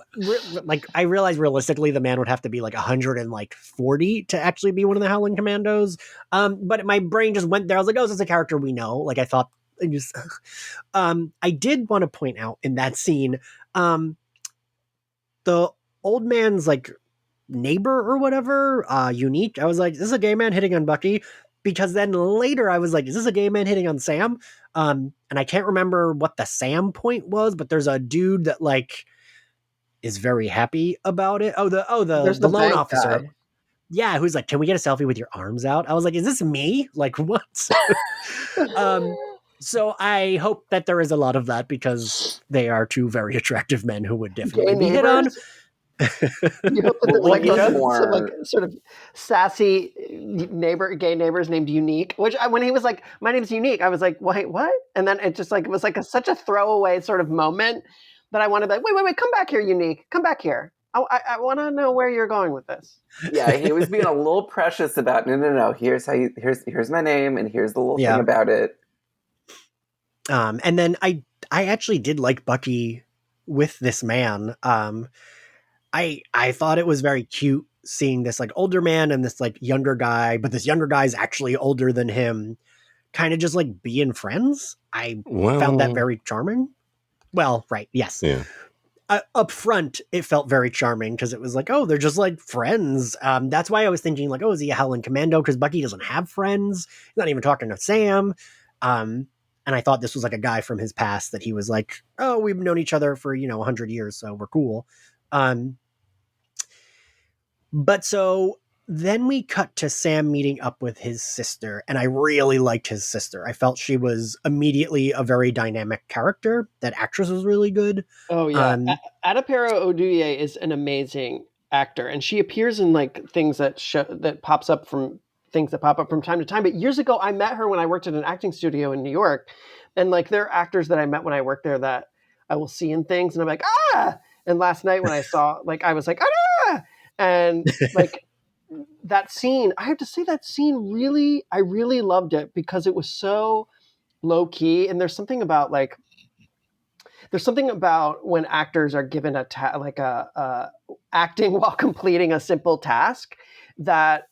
like, I realize realistically the man would have to be like 140 to actually be one of the Howling Commandos. But my brain just went there. I was like, oh, this is a character we know. Like, I thought, I did want to point out in that scene, the old man's like neighbor or whatever, Unique. I was like, is this a gay man hitting on Bucky? Because then later I was like, is this a gay man hitting on Sam? And I can't remember what the Sam point was, but there's a dude that like is very happy about it. There's The loan bank officer. guy. Yeah, who's like, can we get a selfie with your arms out? I was like, is this me? Like, what? So I hope that there is a lot of that because they are two very attractive men who would definitely Gay be hit on. neighbors? You hope that there's Well, like he does some like more. sort of sassy gay neighbors named Unique. Which when he was like, "My name's Unique," I was like, "Wait, what?" And then it just like it was like such a throwaway sort of moment that I wanted to be like, "Wait, come back here, Unique, come back here. I want to know where you're going with this." Yeah, he was being a little precious about no. Here's how you here's my name and here's the little thing about it. And then I actually did like Bucky with this man. I thought it was very cute seeing this like older man and this like younger guy, but this younger guy's actually older than him, kind of just like being friends. I found that very charming. Well, right, yes. Yeah. Up front, it felt very charming because it was like, oh, they're just like friends. That's why I was thinking like, oh, is he a Howling Commando? Because Bucky doesn't have friends. He's not even talking to Sam. And I thought this was like a guy from his past that he was like, oh, we've known each other for 100 years, so we're cool. But so then we cut to Sam meeting up with his sister, and I really liked his sister. I felt she was immediately a very dynamic character. That actress was really good. Oh yeah, Adepero Oduye is an amazing actor, and she appears in like things that pop up from time to time. But years ago, I met her when I worked at an acting studio in New York, and like there are actors that I met when I worked there that I will see in things, and I'm like, ah. And last night when I saw, like, I was like, ah, and like that scene, I have to say that scene I really loved it because it was so low key, and there's something about when actors are given acting while completing a simple task that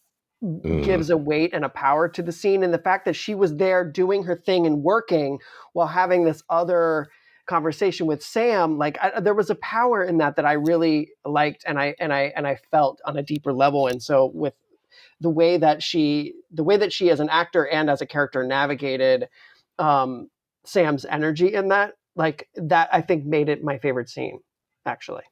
gives a weight and a power to the scene. And the fact that she was there doing her thing and working while having this other conversation with Sam, like there was a power in that I really liked, and I felt on a deeper level. And so with the way that she as an actor and as a character navigated Sam's energy in that, like that, I think made it my favorite scene, actually.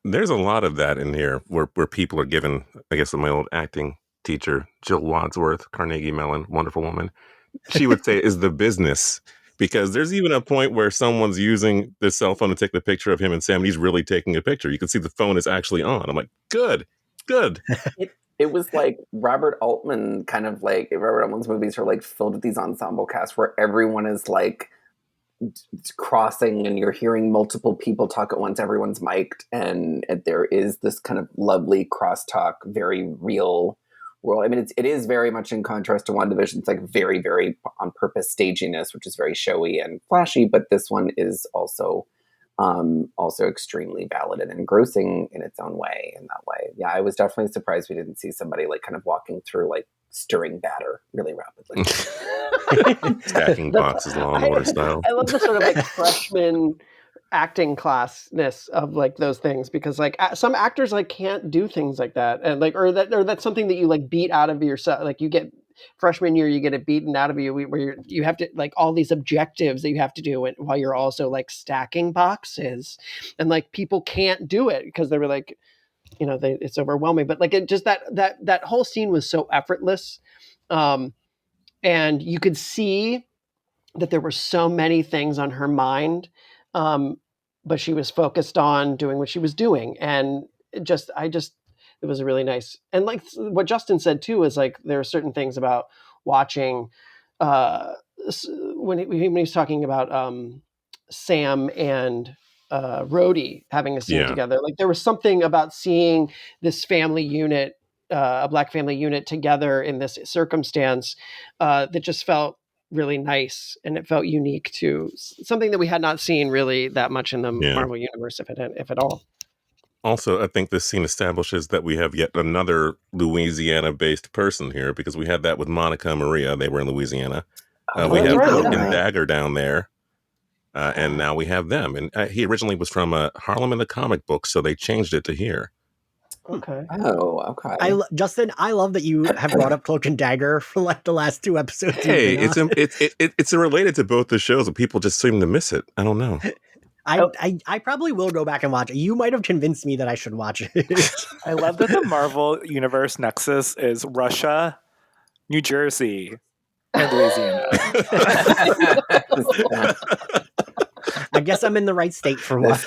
There's a lot of that in here where people are given, I guess my old acting teacher, Jill Wadsworth, Carnegie Mellon, wonderful woman, she would say is the business, because there's even a point where someone's using the cell phone to take the picture of him and Sam, and he's really taking a picture. You can see the phone is actually on. I'm like, good. It was like Robert Altman's movies are like filled with these ensemble casts where everyone is like crossing and you're hearing multiple people talk at once. Everyone's mic'd, and there is this kind of lovely crosstalk, very real world. I mean, it is very much in contrast to WandaVision. It's like very, very on purpose staginess, which is very showy and flashy. But this one is also extremely valid and engrossing in its own way. In that way, yeah, I was definitely surprised we didn't see somebody like kind of walking through like stirring batter really rapidly. Stacking boxes, Law and Order style. I love the sort of like freshman acting classness of like those things, because like some actors like can't do things like that, and like or that's something that you like beat out of yourself. Like you get freshman year, you get it beaten out of you where you have to like all these objectives that you have to do while you're also like stacking boxes, and like people can't do it because they were like, it's overwhelming. But like it just that whole scene was so effortless, and you could see that there were so many things on her mind, but she was focused on doing what she was doing, and it was a really nice. And like what Justin said too is like there are certain things about watching when he was talking about Sam and Rhodey having a scene together. Like there was something about seeing this family unit, a Black family unit together in this circumstance, that just felt really nice, and it felt unique to something that we had not seen really that much in the Marvel universe, if at all. Also, I think this scene establishes that we have yet another Louisiana-based person here, because we had that with Monica and Maria. They were in Louisiana. We have right, Cloak yeah. and Dagger down there. And now we have them. And he originally was from Harlem in the comic book, so they changed it to here. Okay. Oh, okay. Justin, I love that you have brought up Cloak and Dagger for like the last 2 episodes. Hey, you've been on. it's related to both the shows, and people just seem to miss it. I don't know. I probably will go back and watch it. You might have convinced me that I should watch it. I love that the Marvel Universe nexus is Russia, New Jersey, and Louisiana. I guess I'm in the right state for one.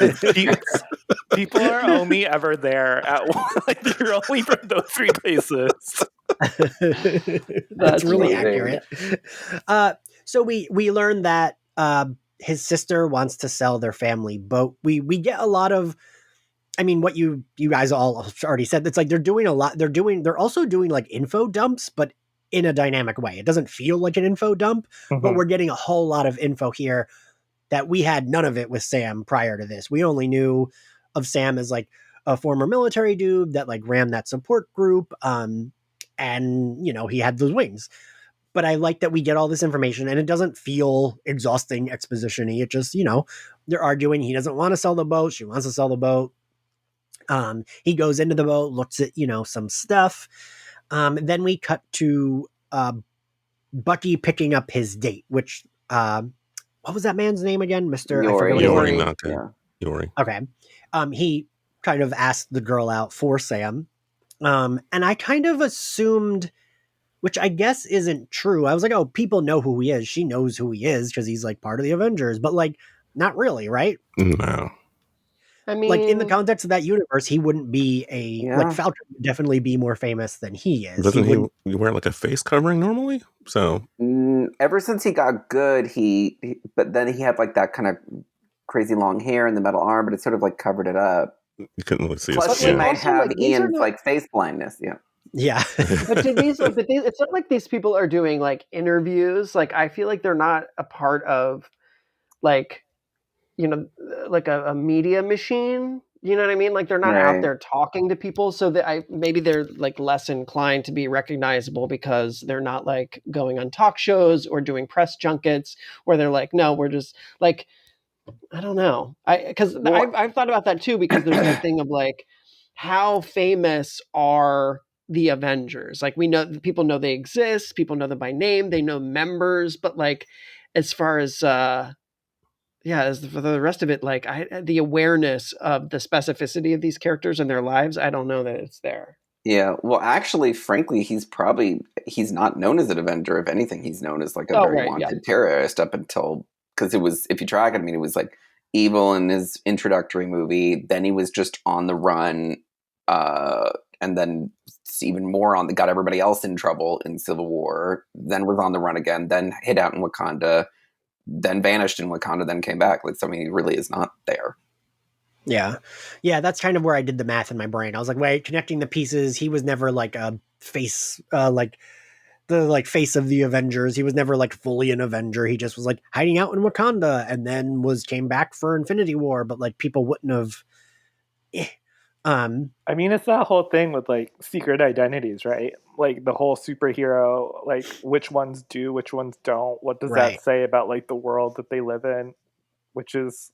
People are only ever there at like you're only from those 3 places. That's really amazing. accurate. So we learned that his sister wants to sell their family boat. We get a lot of, I mean, what you guys all already said. It's like they're doing a lot. They're also doing like info dumps, but in a dynamic way. It doesn't feel like an info dump, but we're getting a whole lot of info here that we had none of it with Sam prior to this. We only knew of Sam as like a former military dude that like ran that support group. And you know, he had those wings. But I like that we get all this information and it doesn't feel exhausting exposition-y. It just, you know, they're arguing. He doesn't want to sell the boat. She wants to sell the boat. He goes into the boat, looks at, you know, some stuff. Then we cut to Bucky picking up his date, which, what was that man's name again? Mr. Yori. Yori. Okay. He kind of asked the girl out for Sam. And I kind of assumed, which I guess isn't true. I was like, oh, people know who he is. She knows who he is because he's like part of the Avengers, but like, not really, right? No. I mean, like in the context of that universe, he wouldn't be like Falcon would definitely be more famous than he is. Doesn't he wear like a face covering normally? So ever since he got good, but then he had like that kind of crazy long hair and the metal arm, but it sort of like covered it up. You couldn't really see. Plus, he might have like, Ian's like face blindness. Yeah. Yeah. But it's not like these people are doing like interviews. Like I feel like they're not a part of like, you know, like a media machine. You know what I mean? Like they're not out there talking to people, so that maybe they're like less inclined to be recognizable because they're not like going on talk shows or doing press junkets where they're like, no, we're just like, I don't know. I've thought about that too, because there's that thing of like, how famous are the Avengers? Like we know people know they exist, people know them by name, they know members, but like as far as as for the rest of it, like the awareness of the specificity of these characters and their lives, I don't know that it's there. Yeah, well, actually, frankly, he's not known as an Avenger. If anything, he's known as like a very wanted terrorist up until, because it was, if you track it, I mean, it was like evil in his introductory movie. Then he was just on the run, and then even more got everybody else in trouble in Civil War. Then was on the run again. Then hid out in Wakanda. Then vanished in Wakanda, then came back. Like, so, I mean, he really is not there. Yeah. That's kind of where I did the math in my brain. I was like, wait, connecting the pieces. He was never like a face, like the like face of the Avengers. He was never like fully an Avenger. He just was like hiding out in Wakanda and then came back for Infinity War, but like people wouldn't have. I mean, it's that whole thing with like secret identities, right? Like the whole superhero, like which ones do, which ones don't. What does that say about like the world that they live in? Which is,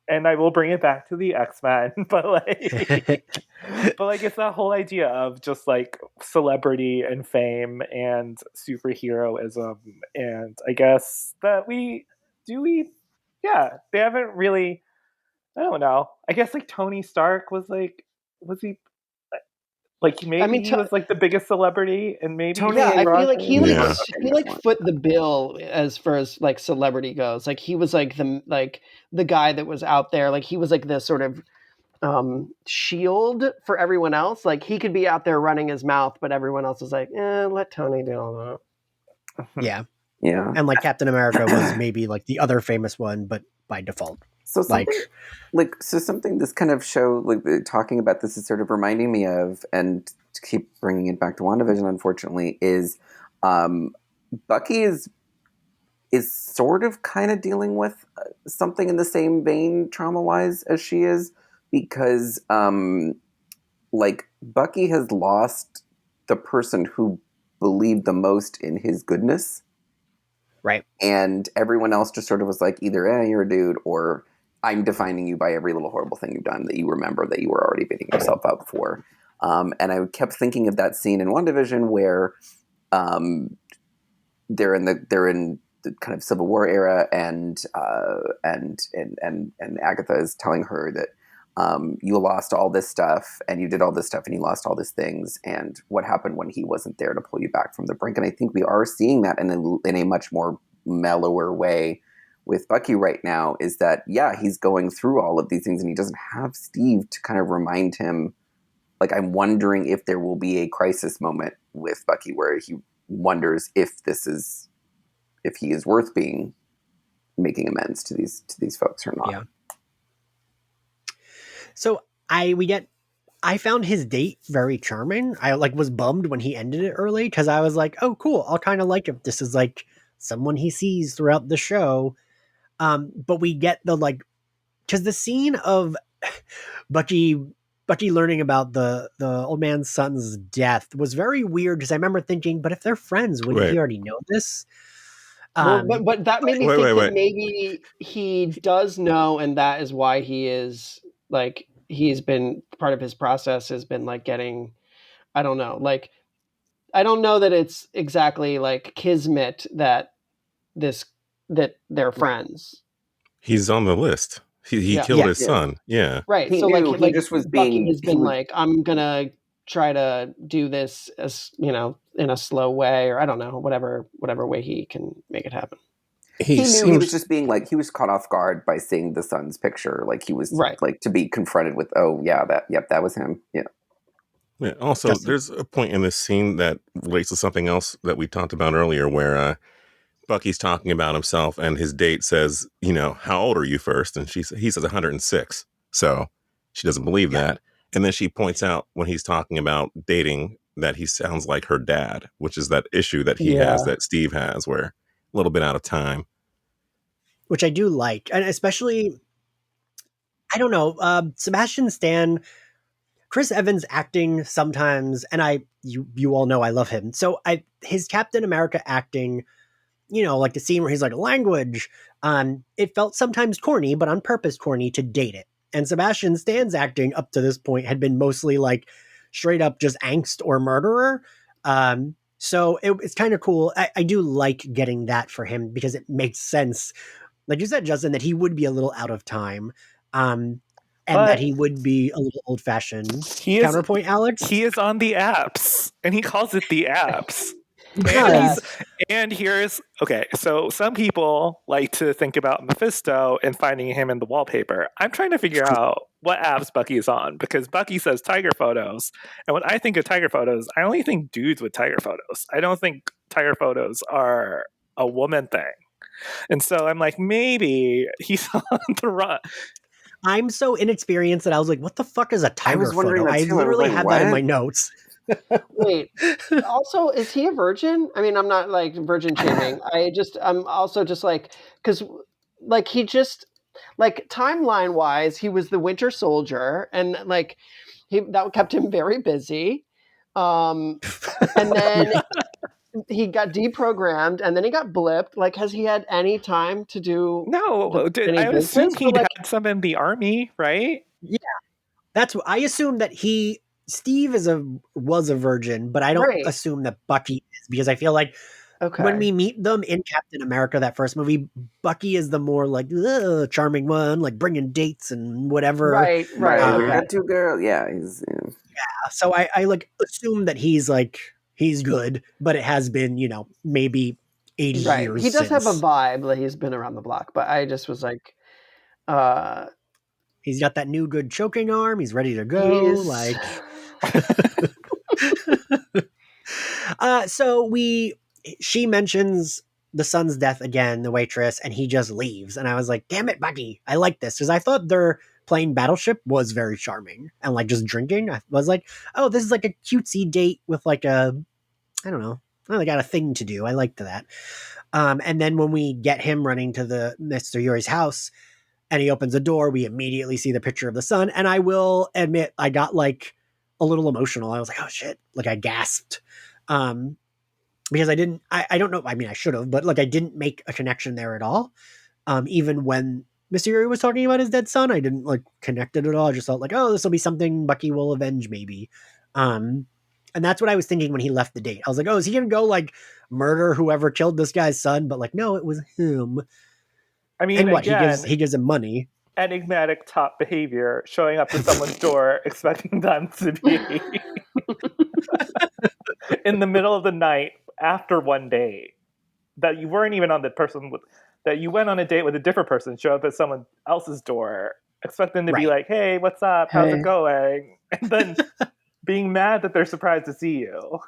and I will bring it back to the X-Men, but like it's that whole idea of just like celebrity and fame and superheroism. And I guess that they haven't really, I don't know. I guess like Tony Stark was he maybe he was like the biggest celebrity, and maybe Tony. I feel like he foot the bill as far as like celebrity goes. Like he was like the guy that was out there. Like he was like the sort of shield for everyone else. Like he could be out there running his mouth, but everyone else is like, let Tony do all that. Yeah. Yeah. And like Captain America was maybe like the other famous one, but by default. So something this kind of show, like talking about this, is sort of reminding me of, and to keep bringing it back to WandaVision, unfortunately, is Bucky is is sort of kind of dealing with something in the same vein trauma-wise as she is, because like Bucky has lost the person who believed the most in his goodness. Right. And everyone else just sort of was like, either, you're a dude, or I'm defining you by every little horrible thing you've done that you remember that you were already beating yourself up for. And I kept thinking of that scene in WandaVision where they're in the kind of Civil War era, and Agatha is telling her that you lost all this stuff, and you did all this stuff, and you lost all these things, and what happened when he wasn't there to pull you back from the brink? And I think we are seeing that in a much more mellower way with Bucky right now, is that, he's going through all of these things, and he doesn't have Steve to kind of remind him. Like, I'm wondering if there will be a crisis moment with Bucky where he wonders if he is worth making amends to these folks or not. Yeah. So I found his date very charming. I was bummed when he ended it early, because I was like, oh, cool. I'll kind of like him. This is like someone he sees throughout the show. But we get because the scene of Bucky learning about the old man's son's death was very weird, because I remember thinking, but if they're friends, wouldn't he already know this? But that made me think that maybe he does know, and that is why he is he's been part of his process has been getting, I don't know, I don't know that it's exactly kismet that they're friends. He's on the list. He killed his son. Yeah. Right. He knew. He just was Bucky has been I'm gonna try to do this as in a slow way, or I don't know, whatever way he can make it happen. He knew he was just being he was caught off guard by seeing the son's picture. He was to be confronted with, that was him. Yeah. Yeah. Also, there's a point in this scene that relates to something else that we talked about earlier, where Bucky's talking about himself, and his date says, how old are you first? And he says 106. So she doesn't believe that. And then she points out, when he's talking about dating, that he sounds like her dad, which is that issue that he has, that Steve has, where a little bit out of time. Which I do like. And especially, I don't know, Sebastian Stan, Chris Evans acting sometimes, and you all know I love him. So his Captain America acting, the scene where he's like, language, it felt sometimes corny, but on purpose corny to date it. And Sebastian Stan's acting up to this point had been mostly straight up just angst or murderer. So it's kind of cool. I do like getting that for him, because it makes sense, like you said, Justin, that he would be a little out of time. And that he would be a little old-fashioned. Counterpoint, Alex? He is on the apps, and he calls it the apps. And here's so some people like to think about Mephisto and finding him in the wallpaper. I'm trying to figure out what apps Bucky is on, because Bucky says tiger photos, and when I think of tiger photos, I only think dudes with tiger photos. I don't think tiger photos are a woman thing. And so I'm like, maybe he's on the run. I'm so inexperienced that I was like, what the fuck is a tiger photo? I literally have that in my notes. Wait, also, is he a virgin? I mean, I'm not virgin shaming. I'm also just because he just timeline wise, he was the Winter Soldier, and that kept him very busy. And then he got deprogrammed, and then he got blipped. Has he had any time to do? No, I would assume he had some in the army, right? Yeah, that's what I assume, that Steve was a virgin, but I don't assume that Bucky is, because I feel like when we meet them in Captain America, that first movie, Bucky is the more charming one, bringing dates and whatever. Right. We got two girls. Yeah, so I assume that he's good, but it has been maybe 80 years. He does have a vibe that he's been around the block, but I just was he's got that new good choking arm. He's ready to go. So she mentions the son's death again, the waitress, and he just leaves. And I was like, damn it, Bucky. I like this, because I thought their playing Battleship was very charming, and just drinking. I was like, oh, this is a cutesy date with I don't know. I got a thing to do. I liked that. And then when we get him running to the Mr. Yuri's house and he opens the door, we immediately see the picture of the son. And I will admit, I got like a little emotional. I was like, oh shit. Like I gasped. Because I don't know. I mean, I should have, but like I didn't make a connection there at all. Even when Mr. Yuri was talking about his dead son, I didn't like connect it at all. I just thought like, oh, this will be something Bucky will avenge maybe. And that's what I was thinking when he left the date. I was like, oh, is he going to go like murder whoever killed this guy's son? But like, no, it was him. I mean, And what, again, he gives him money. Enigmatic top behavior, showing up to someone's door, expecting them to be in the middle of the night after one date, that you weren't even on the person with, that you went on a date with a different person, show up at someone else's door, expect them to be like, hey, what's up? How's it going? And then being mad that they're surprised to see you.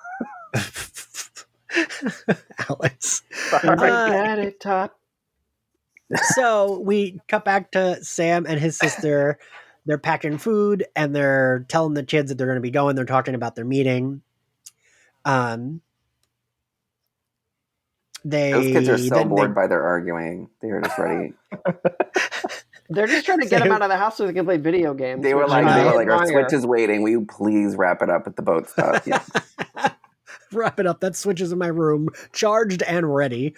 Alex. Enigmatic top. So we cut back to Sam and his sister. They're packing food and they're telling the kids that they're going to be going. They're talking about their meeting. Those kids are so bored by their arguing. They were just ready. They're just trying to get them out of the house so they can play video games. They were like, our Switch is waiting. Will you please wrap it up with the boat stuff? Yeah. Wrap it up. That Switch is in my room, charged and ready.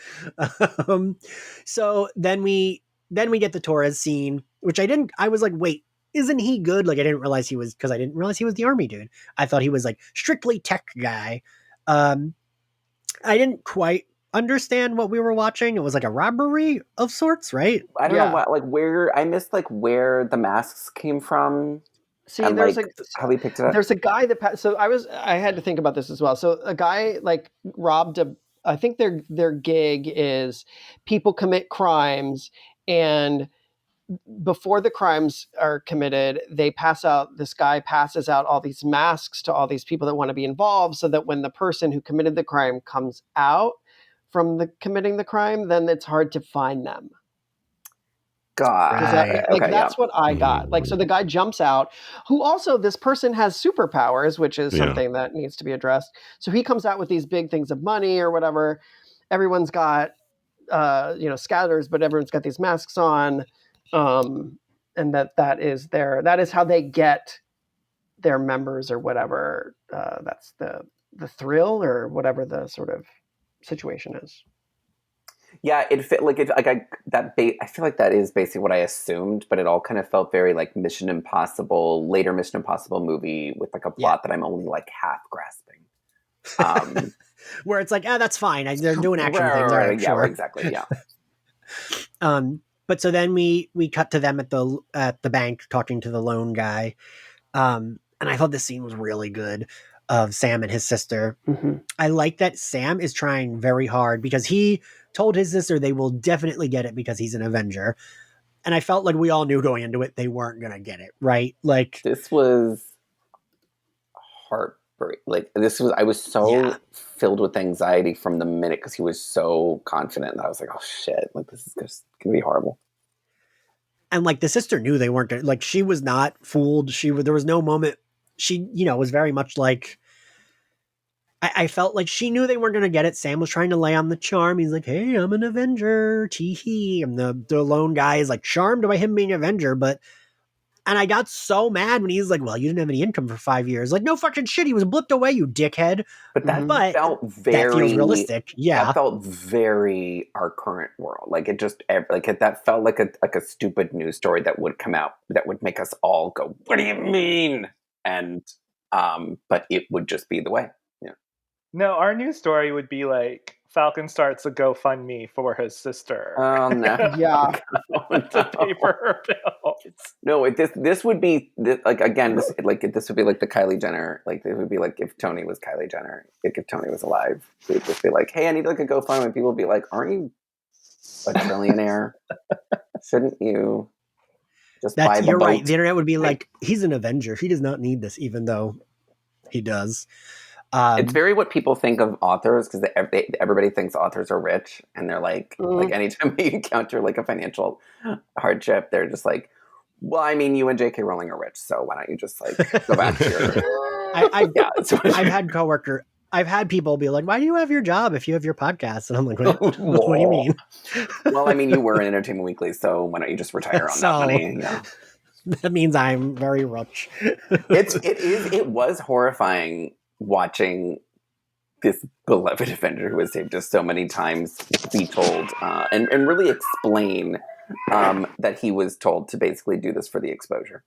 So then we get the Torres scene, which I was like, wait, isn't he good? Like I didn't realize he was, because I didn't realize he was the army dude. I thought he was like strictly tech guy. I didn't quite understand what we were watching. It was like a robbery of sorts, right? I don't know what, like where I missed like where the masks came from. See, and there's like how we picked it up. There's a guy that I had to think about this as well. So a guy like robbed I think their gig is people commit crimes, and before the crimes are committed, this guy passes out all these masks to all these people that want to be involved, so that when the person who committed the crime comes out from committing the crime, then it's hard to find them. God. That's what I got. Like, so the guy jumps out, who also, this person has superpowers, which is something that needs to be addressed. So he comes out with these big things of money or whatever. Everyone's got, scatters, but everyone's got these masks on. And that is how they get their members or whatever. That's the thrill or whatever the sort of situation is. Yeah, it fit like I feel like that is basically what I assumed, but it all kind of felt very like Mission Impossible, later Mission Impossible movie with like a plot that I'm only like half grasping. Where it's like, that's fine. They're doing action things. Right, yeah, sure. Exactly. Yeah. But so then we cut to them at the bank talking to the loan guy. And I thought this scene was really good of Sam and his sister. Mm-hmm. I like that Sam is trying very hard because he told his sister they will definitely get it because he's an Avenger. And I felt like we all knew going into it they weren't going to get it, right? Like this was heartbreak. Like I was so filled with anxiety from the minute because he was so confident that I was like, oh shit, like this is just going to be horrible. And like the sister knew they weren't going to, like she was not fooled. There was no moment. She, was very much like, I felt like she knew they weren't going to get it. Sam was trying to lay on the charm. He's like, hey, I'm an Avenger. Tee-hee. And the lone guy is like charmed by him being an Avenger. And I got so mad when he's like, well, you didn't have any income for 5 years. Like, no fucking shit. He was blipped away, you dickhead. But that felt very... That feels realistic. Yeah. That felt very our current world. Like, it just... that felt like a stupid news story that would come out that would make us all go, what do you mean? And... but it would just be the way. Yeah. No, our news story would be like, Falcon starts a GoFundMe for his sister. Oh no! Yeah, to pay for her bills. No, this would be like again. This would be like the Kylie Jenner. Like it would be like if Tony was Kylie Jenner. Like if Tony was alive, it would just be like, "Hey, I need like a GoFundMe." People would be like, "Aren't you a trillionaire? Shouldn't you just buy the You're boat?" right. The internet would be like, "He's an Avenger. He does not need this," even though he does. It's very what people think of authors because everybody thinks authors are rich, and they're like anytime they encounter like a financial hardship, they're just like, well, I mean, you and J.K. Rowling are rich, so why don't you just like go back to your... I've I've had people be like, "Why do you have your job if you have your podcast?" And I'm like, "What do you mean?" Well, I mean, you were in Entertainment Weekly, so why don't you just retire on that money? Yeah. That means I'm very rich. It was horrifying watching this beloved Avenger who has saved us so many times be told and really explain that he was told to basically do this for the exposure.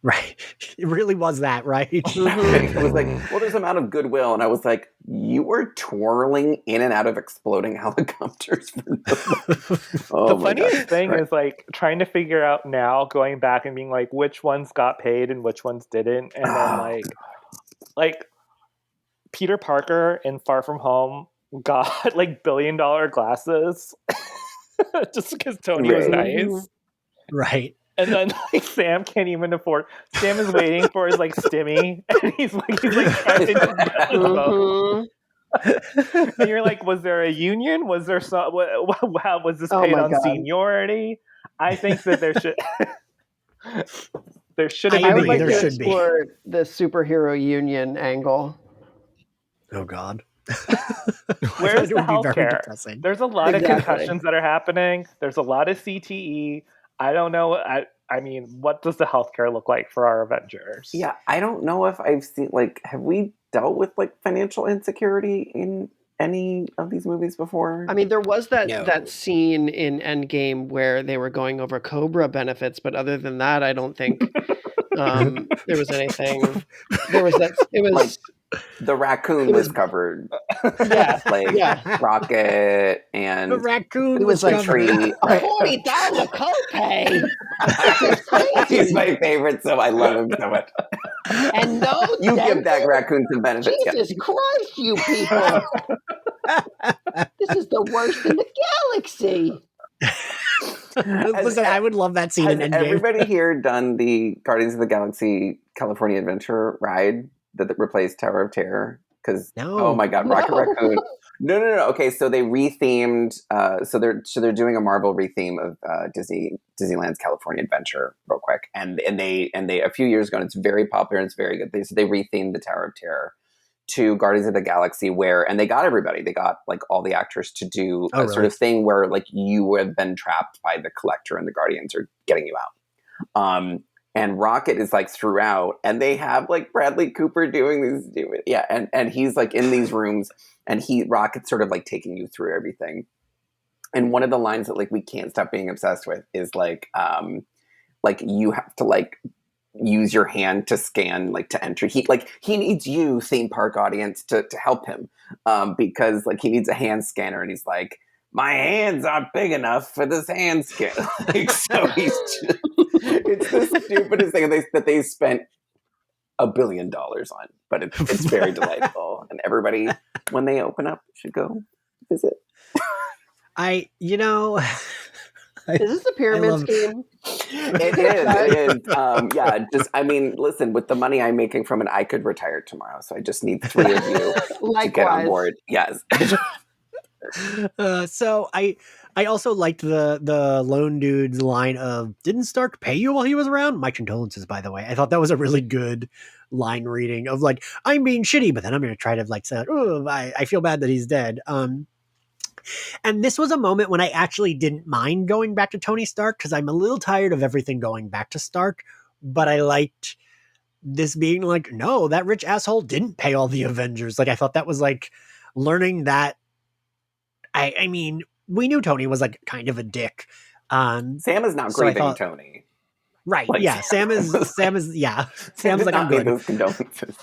Right. It really was that, right? It was like, well, there's an amount of goodwill. And I was like, you were twirling in and out of exploding helicopters. The funniest thing is like trying to figure out now, going back and being like, which ones got paid and which ones didn't. And then like Peter Parker in Far From Home got like $1 billion glasses just because Tony was nice. Right. And then like Sam can't even afford. Sam is waiting for his like stimmy, and he's like trying to get his vote. And you're like, was there a union? Was there some? How was this paid on seniority? I think that there should have been. I would like to explore the superhero union angle. Oh God. Where's the healthcare? There's a lot of concussions that are happening. There's a lot of CTE. I don't know. I mean, what does the healthcare look like for our Avengers? Yeah, I don't know if I've seen, like, have we dealt with, like, financial insecurity in any of these movies before? I mean, there was that scene in Endgame where they were going over Cobra benefits, but other than that, I don't think there was anything. There was that. It was... Like, the raccoon was covered. Rocket and the raccoon was like tree. $40 copay. He's my favorite, so I love him so much. And no, you give that raccoon some benefits. Jesus Christ, you people! This is the worst in the galaxy. Listen, I would love that scene in Endgame. Everybody here done the Guardians of the Galaxy California Adventure ride that replaced Tower of Terror? Because oh my God, Rocket Raccoon. No. Okay, so they rethemed. So they're doing a Marvel retheme of Disneyland's California Adventure real quick, and they a few years ago, and it's very popular and it's very good. They rethemed the Tower of Terror to Guardians of the Galaxy, and they got everybody. They got like all the actors to do sort of thing where like you have been trapped by the Collector and the Guardians are getting you out. And Rocket is like throughout, and they have like Bradley Cooper doing these, and he's like in these rooms, and Rocket's sort of like taking you through everything. And one of the lines that like we can't stop being obsessed with is like you have to like use your hand to scan like to enter. He needs you, theme park audience, to help him because like he needs a hand scanner, and he's like, my hands aren't big enough for this hand scan. Like, so he's just, it's the stupidest thing that they spent $1 billion on, but it's very delightful. And everybody, when they open up, should go visit. Is this a pyramid scheme? It is. I mean, listen, with the money I'm making from it, I could retire tomorrow. So I just need 3 of you to get on board. Yes. So I also liked the lone dude's line of, didn't Stark pay you while he was around? My condolences, by the way. I thought that was a really good line reading of like, I'm being shitty, but then I'm going to try to like say, oh, I feel bad that he's dead. And this was a moment when I actually didn't mind going back to Tony Stark because I'm a little tired of everything going back to Stark, but I liked this being like, no, that rich asshole didn't pay all the Avengers. Like, I thought that was like learning that. I mean, we knew Tony was like kind of a dick. Sam is not grieving Tony. Right. Like, yeah. Sam is Sam's like, I'm good. Those condolences.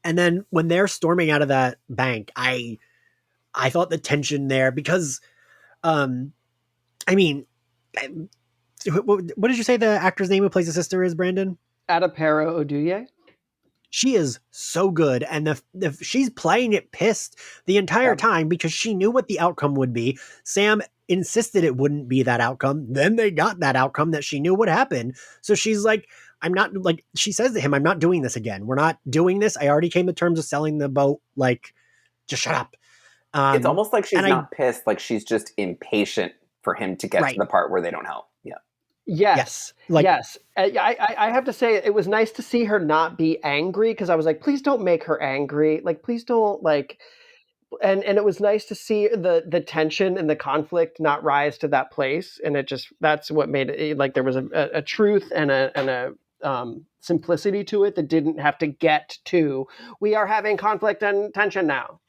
And then when they're storming out of that bank, I thought the tension there because, I mean, what did you say the actor's name who plays the sister is, Brandon? Adapero Oduye. She is so good, and if she's playing it pissed the entire time because she knew what the outcome would be. Sam insisted it wouldn't be that outcome. Then they got that outcome that she knew would happen. So she's like, I'm not, like, she says to him, I'm not doing this again. We're not doing this. I already came to terms of selling the boat. Like, just shut up. It's almost like she's not pissed. Like she's just impatient for him to get to the part where they don't help. Yeah. Yes. Like, yes. I have to say it was nice to see her not be angry, because I was like, please don't make her angry. Like, please don't, like, and it was nice to see the tension and the conflict not rise to that place. And it just, that's what made it, like, there was a truth and a simplicity to it that didn't have to get to, we are having conflict and tension now.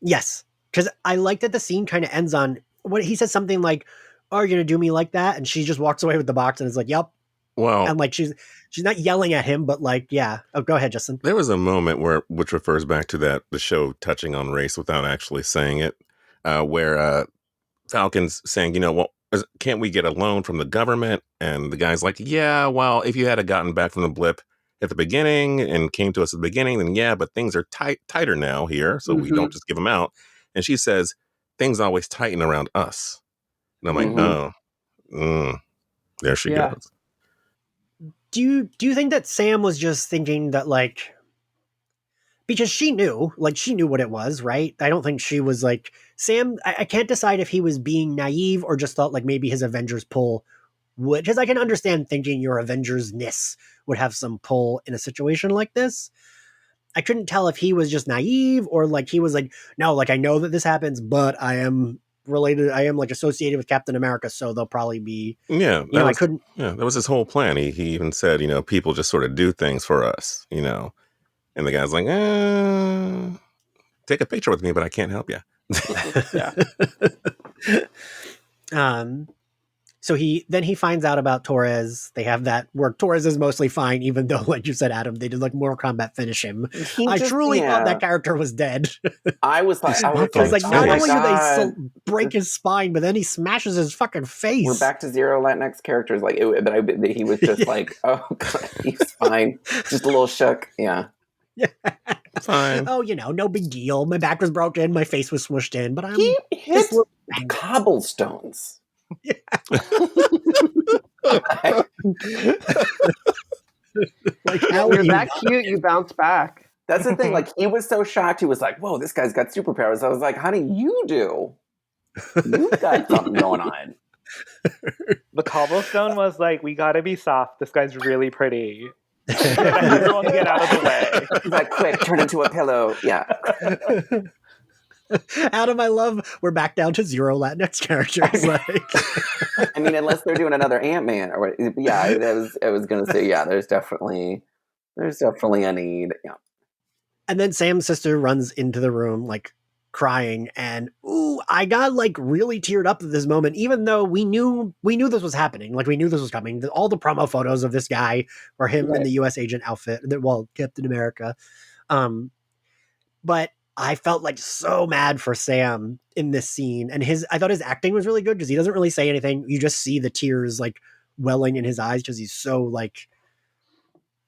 yes. Because I like that the scene kind of ends on what he says something like, "Oh, you're gonna do me like that?" And she just walks away with the box and is like, "Yep." Well, And like she's not yelling at him, but like, yeah. Oh, go ahead, Justin. there was a moment which refers back to the show touching on race without actually saying it, where Falcon's saying, well, can't we get a loan from the government? And the guy's like, yeah, well, if you had gotten back from the blip at the beginning and came to us at the beginning, then yeah, but things are tighter now here, so we don't just give them out. And she says, things always tighten around us. And I'm like, there she goes. Do you think that Sam was just thinking that, like, because she knew what it was, right? I don't think she was like Sam. I can't decide if he was being naive or just thought like maybe his Avengers pull would, because I can understand thinking your Avengers-ness would have some pull in a situation like this. I couldn't tell if he was just naive or like he was like, no, like I know that this happens, but I am like associated with Captain America, so they'll probably be. Yeah, I couldn't. Yeah, that was his whole plan. He even said, people just sort of do things for us, And the guy's like, take a picture with me, but I can't help you. So he finds out about Torres. They have that where Torres is mostly fine, even though, like you said, Adam, they did like Mortal Kombat finish him. I truly thought that character was dead. I was like, not only do they break his spine, but then he smashes his fucking face. We're back to zero Latinx characters. Like, he was just like, oh, God, he's fine, just a little shook. Yeah. Fine. Oh, no big deal. My back was broken, my face was smushed in, but he hit cobblestones. Yeah. Like, you're that cute, you bounce back. That's the thing. Like, he was so shocked. He was like, whoa, this guy's got superpowers. I was like, how do you do? You've got something going on. The cobblestone was like, we gotta be soft. This guy's really pretty. Everyone get out of the way. He's like, quick, turn into a pillow. Yeah. Adam, I love we're back down to zero Latinx characters. Like, I mean, unless they're doing another Ant-Man or what? Yeah, I was gonna say, yeah, there's definitely a need. Yeah. And then Sam's sister runs into the room like crying, and I got like really teared up at this moment, even though we knew this was happening. Like, we knew this was coming. All the promo photos of this guy were him in the US agent outfit, Captain America. But I felt like so mad for Sam in this scene, and I thought his acting was really good because he doesn't really say anything. You just see the tears like welling in his eyes because he's so like,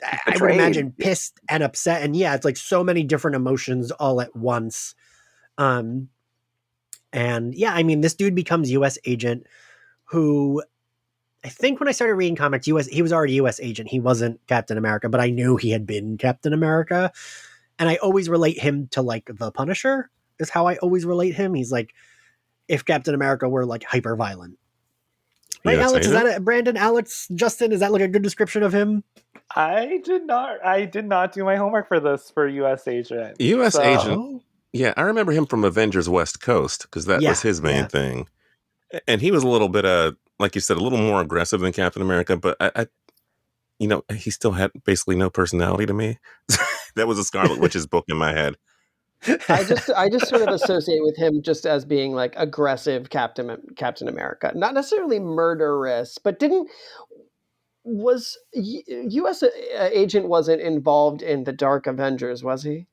I would imagine pissed and upset, and yeah, it's like so many different emotions all at once. And yeah, I mean, this dude becomes US agent, who I think when I started reading comics, he was already US agent. He wasn't Captain America, but I knew he had been Captain America. And I always relate him to like the Punisher is how I always relate him. He's like, if Captain America were like hyper violent. Right, US Alex? agent? Is that Brandon, Alex, Justin? Is that like a good description of him? I did not do my homework for this for US agent. US agent. Yeah, I remember him from Avengers West Coast because that was his main thing. And he was a little bit, like you said, a little more aggressive than Captain America, but I he still had basically no personality to me. That was a Scarlet Witch's book in my head. I just sort of associate with him just as being like aggressive Captain America, not necessarily murderous, but was U.S. agent wasn't involved in the Dark Avengers, was he?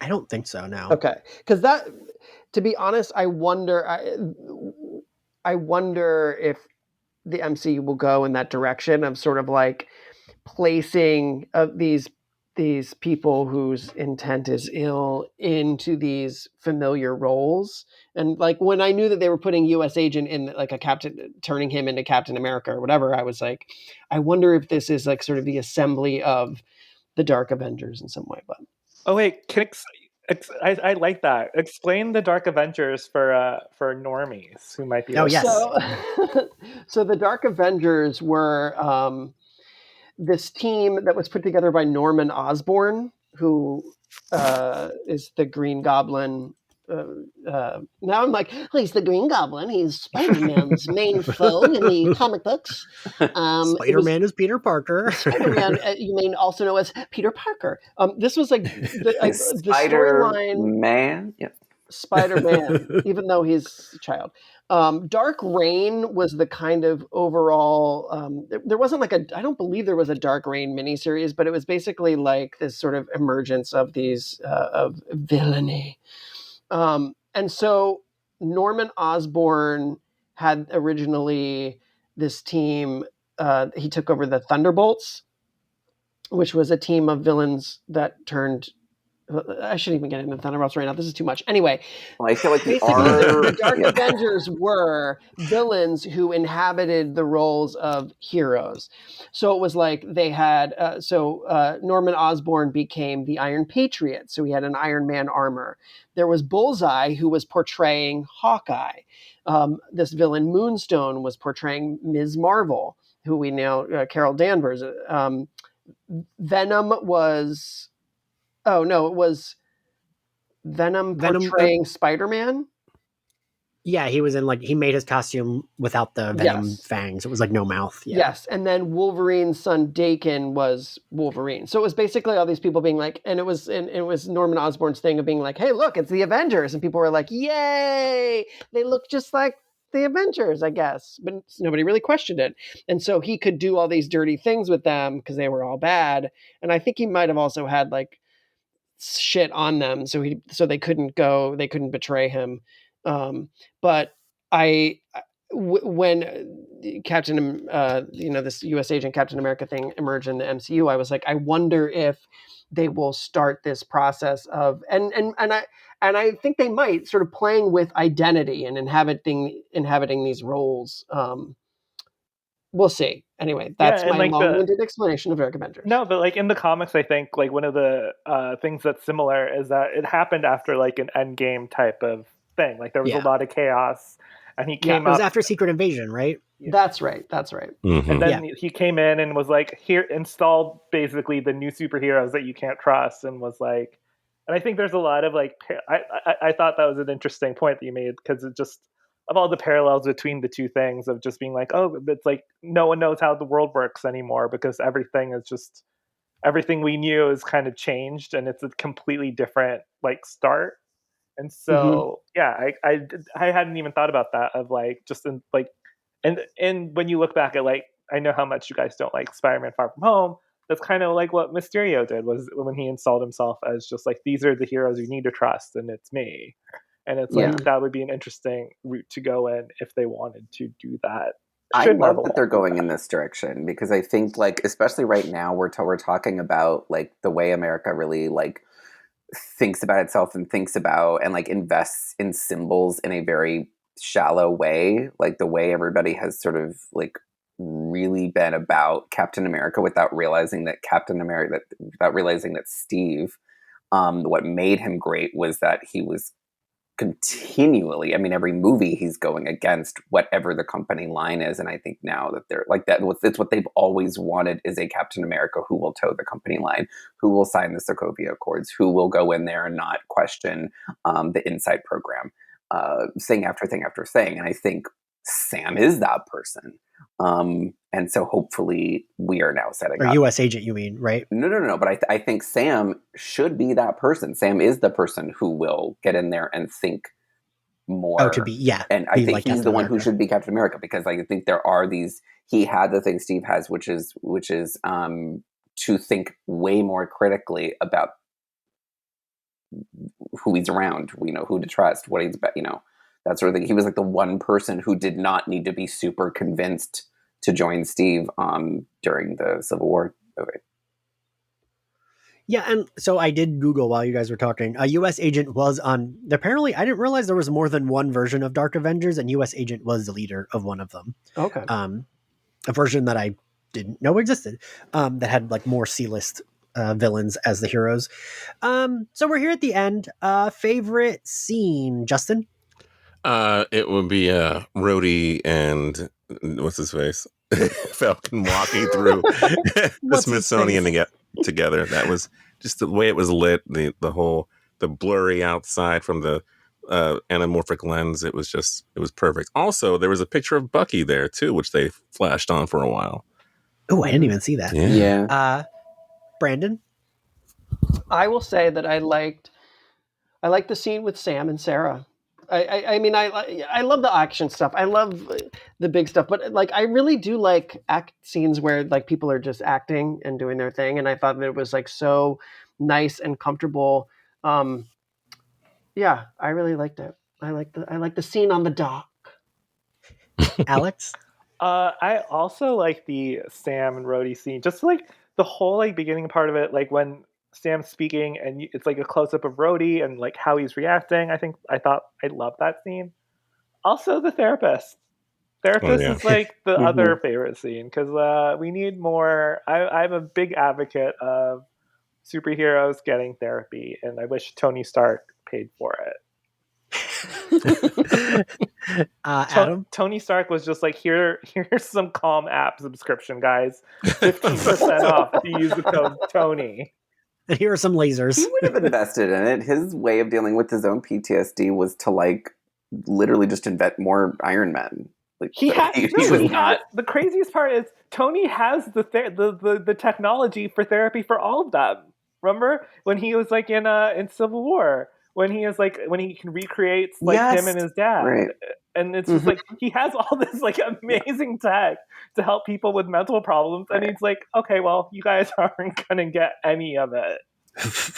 I don't think so. No. Okay, because that, to be honest, I wonder if the MCU will go in that direction of sort of like placing these people whose intent is ill into these familiar roles. And like, when I knew that they were putting US agent in like a captain, turning him into Captain America or whatever, I was like, I wonder if this is like sort of the assembly of the Dark Avengers in some way. But oh wait, I like that. Explain the Dark Avengers for normies who might be Oh, yes. So the Dark Avengers were this team that was put together by Norman Osborn, who is the Green Goblin. Now I'm like, oh, he's the Green Goblin. He's Spider-Man's main foe in the comic books. Spider-Man is Peter Parker. Spider-Man, you may also know as Peter Parker. This was like the storyline. Spider-Man? Yeah. Spider-Man, even though he's a child. Dark Reign was the kind of overall. There wasn't like I don't believe there was a Dark Reign miniseries, but it was basically like this sort of emergence of these of villainy. And so Norman Osborn had originally this team. He took over the Thunderbolts, which was a team of villains that turned. I shouldn't even get into Thunderbolts right now. This is too much. Anyway, well, I feel like the Dark Avengers were villains who inhabited the roles of heroes. So it was like they had. Norman Osborn became the Iron Patriot, so he had an Iron Man armor. There was Bullseye, who was portraying Hawkeye. This villain Moonstone was portraying Ms. Marvel, who we know, Carol Danvers. Venom was. Oh no, it was Venom portraying Spider-Man. Yeah, he was in he made his costume without the Venom fangs. It was like no mouth. Yeah. Yes, and then Wolverine's son Dakin was Wolverine. So it was basically all these people being like, and it was Norman Osborn's thing of being like, hey, look, it's the Avengers, and people were like, yay, they look just like the Avengers, I guess, but nobody really questioned it. And so he could do all these dirty things with them because they were all bad. And I think he might have also had shit on them, so they couldn't betray him. But when Captain, this U.S. agent Captain America thing emerged in the MCU, I was like, I wonder if they will start this process of and I think they might sort of playing with identity and inhabiting these roles. We'll see. Anyway, that's my long-winded explanation of Dark Avengers. No, but in the comics, I think one of the things that's similar is that it happened after an Endgame type of thing. There was a lot of chaos, and he came up. It was after Secret Invasion, right? Yeah. That's right. Mm-hmm. And then he came in and was here installed basically the new superheroes that you can't trust, and was and I think there's a lot of I thought that was an interesting point that you made, because it just of all the parallels between the two things of just being it's no one knows how the world works anymore, because everything we knew is kind of changed, and it's a completely different start. And so I hadn't even thought about that of just in and when you look back at I know how much you guys don't like Spider-Man Far From Home. That's kind of what Mysterio did, was when he installed himself as just these are the heroes you need to trust, and it's me. And it's that would be an interesting route to go in if they wanted to do that. I love that they're going in this direction, because I think especially right now we're talking about the way America really thinks about itself and thinks about and invests in symbols in a very shallow way, the way everybody has sort of really been about Captain America without realizing that Steve, what made him great was that he was continually, every movie he's going against whatever the company line is. And I think now that they're that, it's what they've always wanted, is a Captain America who will toe the company line, who will sign the Sokovia Accords, who will go in there and not question the Insight program, thing after thing after thing. And I think Sam is that person. And so hopefully we are now setting up. U.S. agent, you mean, right? No. But I think Sam should be that person. Sam is the person who will get in there and think more. Oh, to be, yeah. And I think he's the one who should be Captain America, because I think there are these, he had the thing Steve has, which is to think way more critically about who he's around, who to trust, what he's about, that sort of thing. He was the one person who did not need to be super convinced to join Steve during the Civil War movie. Yeah, and so I did Google while you guys were talking. A U.S. agent was on. Apparently, I didn't realize there was more than one version of Dark Avengers, and U.S. agent was the leader of one of them. Okay. A version that I didn't know existed, that had more C-list villains as the heroes. So we're here at the end. Favorite scene, Justin? It would be Rhodey and what's his face? Falcon walking through the What's his Smithsonian face? together. That was just the way it was lit, the blurry outside from the anamorphic lens. It was perfect. Also, there was a picture of Bucky there too, which they flashed on for a while. Oh, I didn't even see that. Yeah. Brandon? I will say that I liked the scene with Sam and Sarah. I mean, I love the action stuff. I love the big stuff, but like I really do like act scenes where like people are just acting and doing their thing, and I thought that it was like so nice and comfortable. Yeah, I really liked it. I like the scene on the dock. Alex? I also like the Sam and Rhodey scene. Just like the whole like beginning part of it, like when Sam's speaking and it's like a close up of Rhodey and like how he's reacting. I thought I loved that scene. Also, the therapist. Therapist yeah. is like the Mhm. other favorite scene because we need more. I'm a big advocate of superheroes getting therapy, and I wish Tony Stark paid for it. Adam? Tony Stark was just like, here's some Calm app subscription, guys. 15% off if you use the code Tony. And here are some lasers. He would have invested in it. His way of dealing with his own PTSD was to like literally just invent more Iron Men. Like the craziest part is Tony has the technology for therapy for all of them. Remember when he was like in Civil War, when he can recreate like him and his dad, right. and it's just like he has all this like amazing tech to help people with mental problems, and he's like, okay, well, you guys aren't gonna get any of it.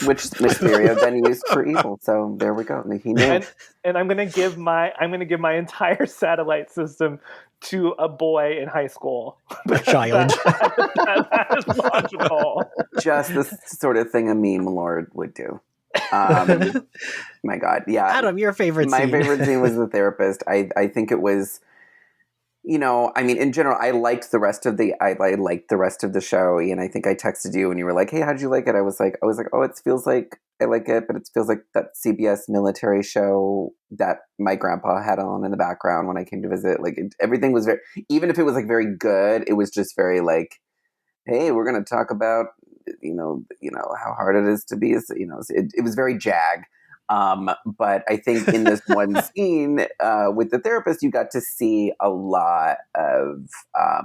Which Mysterio then used for evil. So there we go. He knew. And I'm gonna give my entire satellite system to a boy in high school. A child. That is logical. Just the sort of thing a meme lord would do. My God, yeah. Adam, your favorite My scene. favorite scene was the therapist. I think it was, I mean, in general, I liked the rest of the show. And I think I texted you and you were like, "Hey, how did you like it?" I was like, "Oh, it feels like I like it, but it feels like that CBS military show that my grandpa had on in the background when I came to visit. Like everything was very, even if it was like very good, it was just very like, hey, we're going to talk about how hard it is to be. It was very JAG." But I think in this one scene with the therapist, you got to see a lot of, I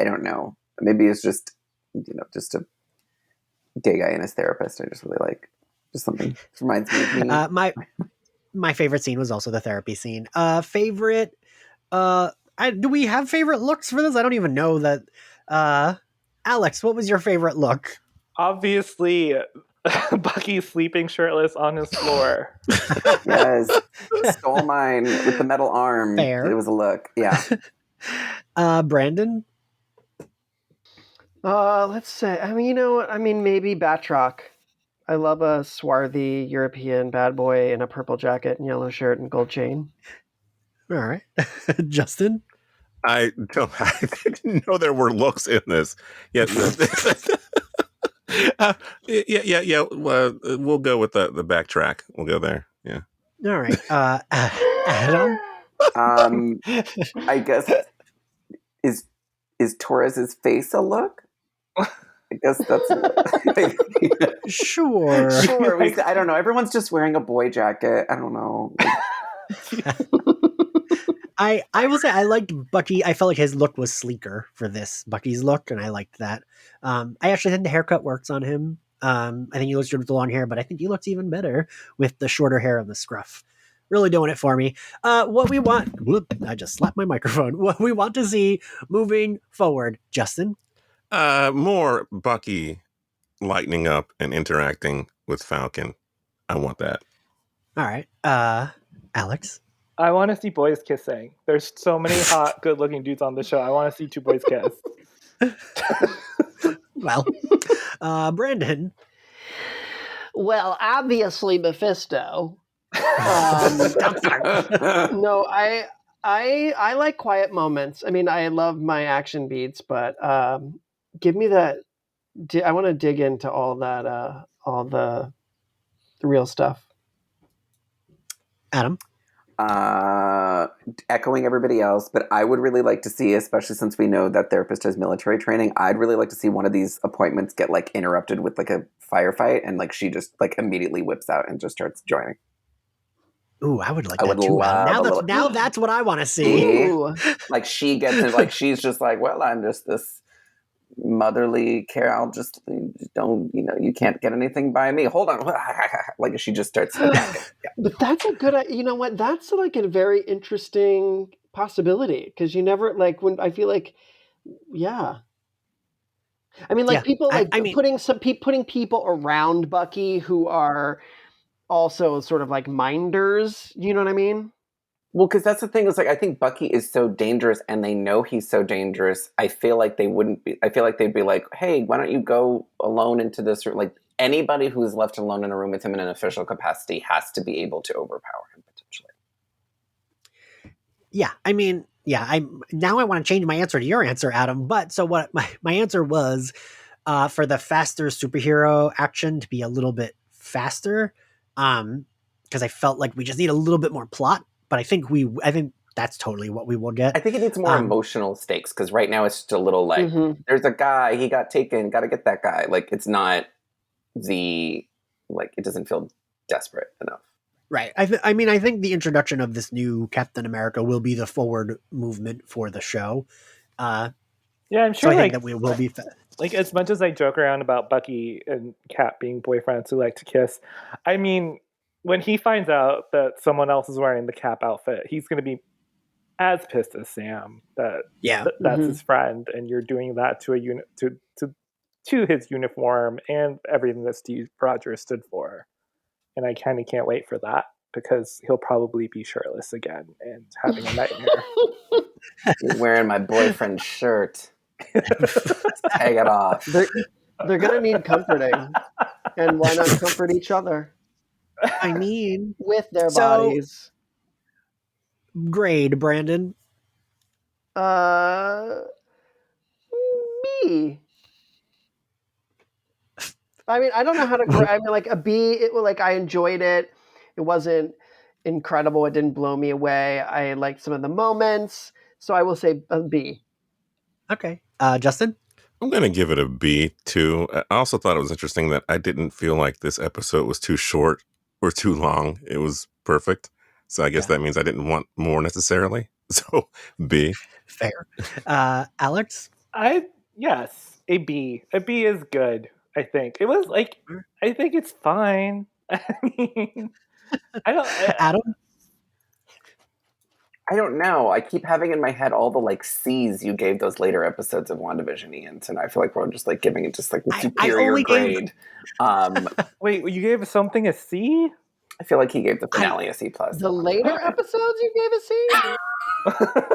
don't know. Maybe it's just, just a gay guy and his therapist. I just really like just something reminds me of me. My favorite scene was also the therapy scene. Favorite. Do we have favorite looks for this? I don't even know that. Alex, what was your favorite look? Obviously, Bucky sleeping shirtless on his floor. Yes, stole mine with the metal arm. Fair. It was a look. Yeah. Brandon. Let's say. I mean, you know what? I mean, maybe Batroc. I love a swarthy European bad boy in a purple jacket and yellow shirt and gold chain. All right, Justin. I didn't know there were looks in this. Yeah. Yeah. We'll go with the backtrack. We'll go there. Yeah. All right. Adam. I guess is Torres's face a look? I guess that's a look. Sure. Sure. I don't know. Everyone's just wearing a boy jacket. I don't know. I will say I liked Bucky. I felt like his look was sleeker for this Bucky's look, and I liked that. I actually think the haircut works on him. I think he looks good with the long hair, but I think he looks even better with the shorter hair and the scruff. Really doing it for me. What we want... Whoop, I just slapped my microphone. What we want to see moving forward, Justin? More Bucky lightening up and interacting with Falcon. I want that. All right. Alex? I want to see boys kissing. There's so many hot, good-looking dudes on the show. I want to see two boys kiss. Well, Brandon? Well, obviously Mephisto. No, I like quiet moments. I mean, I love my action beats, but give me that I want to dig into all that, all the real stuff. Adam? Echoing everybody else, but I would really like to see, especially since we know that therapist has military training, I'd really like to see one of these appointments get like interrupted with like a firefight, and like she just like immediately whips out and just starts joining. Ooh, I would like I that would too, Adam. love Now that's what I want to see. See? Ooh. Like she gets in, like she's just like, well, I'm just this motherly care. I'll just don't, you can't get anything by me. Hold on, like she just starts attacking. Yeah. But that's a good, you know what? That's like a very interesting possibility, because you never like when I feel like, yeah. I mean, like Yeah, people like I mean, putting people around Bucky who are also sort of like minders. You know what I mean? Well, because that's the thing is like I think Bucky is so dangerous, and they know he's so dangerous. I feel like they wouldn't be. I feel like they'd be like, "Hey, why don't you go alone into this?" Or like anybody who is left alone in a room with him in an official capacity has to be able to overpower him potentially. yeah, I mean, yeah. I want to change my answer to your answer, Adam. But so what? My answer was for the faster superhero action to be a little bit faster, because I felt like we just need a little bit more plot. But I think that's totally what we will get. I think it needs more emotional stakes, because right now it's just a little like there's a guy, he got taken, got to get that guy. Like it's not it doesn't feel desperate enough. Right. I mean, I think the introduction of this new Captain America will be the forward movement for the show. Yeah, I'm sure. So I think that we will be like as much as I joke around about Bucky and Cap being boyfriends who like to kiss. I mean, when he finds out that someone else is wearing the Cap outfit, he's going to be as pissed as Sam that that's his friend, and you're doing that to a unit to his uniform and everything that Steve Rogers stood for. And I kind of can't wait for that, because he'll probably be shirtless again and having a nightmare. You're wearing my boyfriend's shirt. Take it off. They're gonna need comforting, and why not comfort each other? I mean, with their bodies. Grade, Brandon. B. I mean, I don't know how to grade. I mean, like a B. It was like I enjoyed it. It wasn't incredible. It didn't blow me away. I liked some of the moments, so I will say a B. Okay, Justin. I'm going to give it a B too. I also thought it was interesting that I didn't feel like this episode was too short or too long. It was perfect. So I guess that means I didn't want more necessarily. So B. Fair. Alex? Yes, a B. A B is good, I think. It was like, I think it's fine. I mean, Adam? I don't know. I keep having in my head all the like C's you gave those later episodes of WandaVision, Ian, and I feel like we're just like giving it just like the superior grade. Wait, you gave something a C? I feel like he gave the finale a C+. The later episodes you gave a C?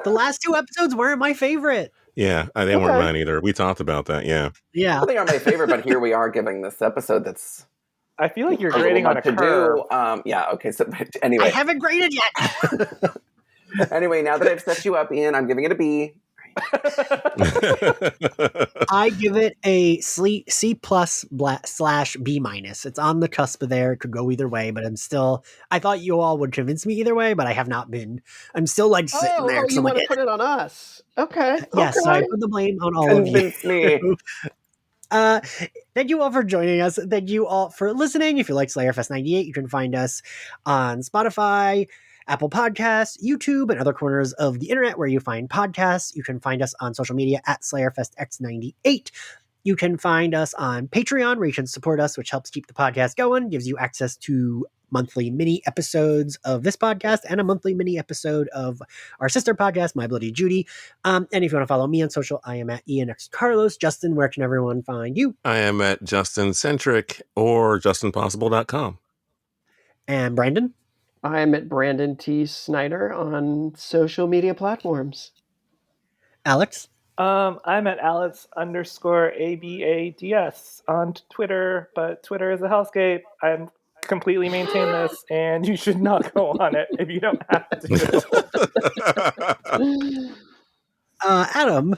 The last two episodes weren't my favorite. Yeah, they weren't mine either. We talked about that, yeah. Yeah. Well, they are my favorite, but here we are giving this episode that's... I feel like you're grading on a curve. Yeah, okay, so anyway. I haven't graded yet. Anyway, now that I've set you up, Ian, I'm giving it a B. I give it a C plus / B minus. It's on the cusp of there. It could go either way, but I thought you all would convince me either way, but I have not been. I'm still like sitting there. You want to put it on us? Okay. Yes, so I put the blame on all of you. Me. Thank you all for joining us. Thank you all for listening. If you like Slayerfest 98, you can find us on Spotify, Apple Podcasts, YouTube, and other corners of the internet where you find podcasts. You can find us on social media at SlayerFestX98. You can find us on Patreon, where you can support us, which helps keep the podcast going, gives you access to monthly mini episodes of this podcast and a monthly mini episode of our sister podcast, My Bloody Judy. And if you want to follow me on social, I am at ENX Justin, where can everyone find you? I am at JustinCentric or JustinPossible.com. And Brandon? I am at Brandon T Snider on social media platforms. Alex? I'm at Alex_ABADS on Twitter, but Twitter is a hellscape. I'm completely maintain this, and you should not go on it if you don't have to. Adam?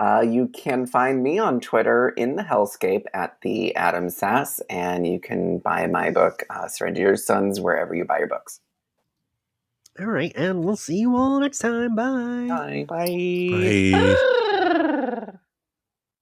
You can find me on Twitter in the hellscape at the Adam Sass, and you can buy my book, Surrender Your Sons, wherever you buy your books. All right, and we'll see you all next time. Bye. Bye. Bye. Bye.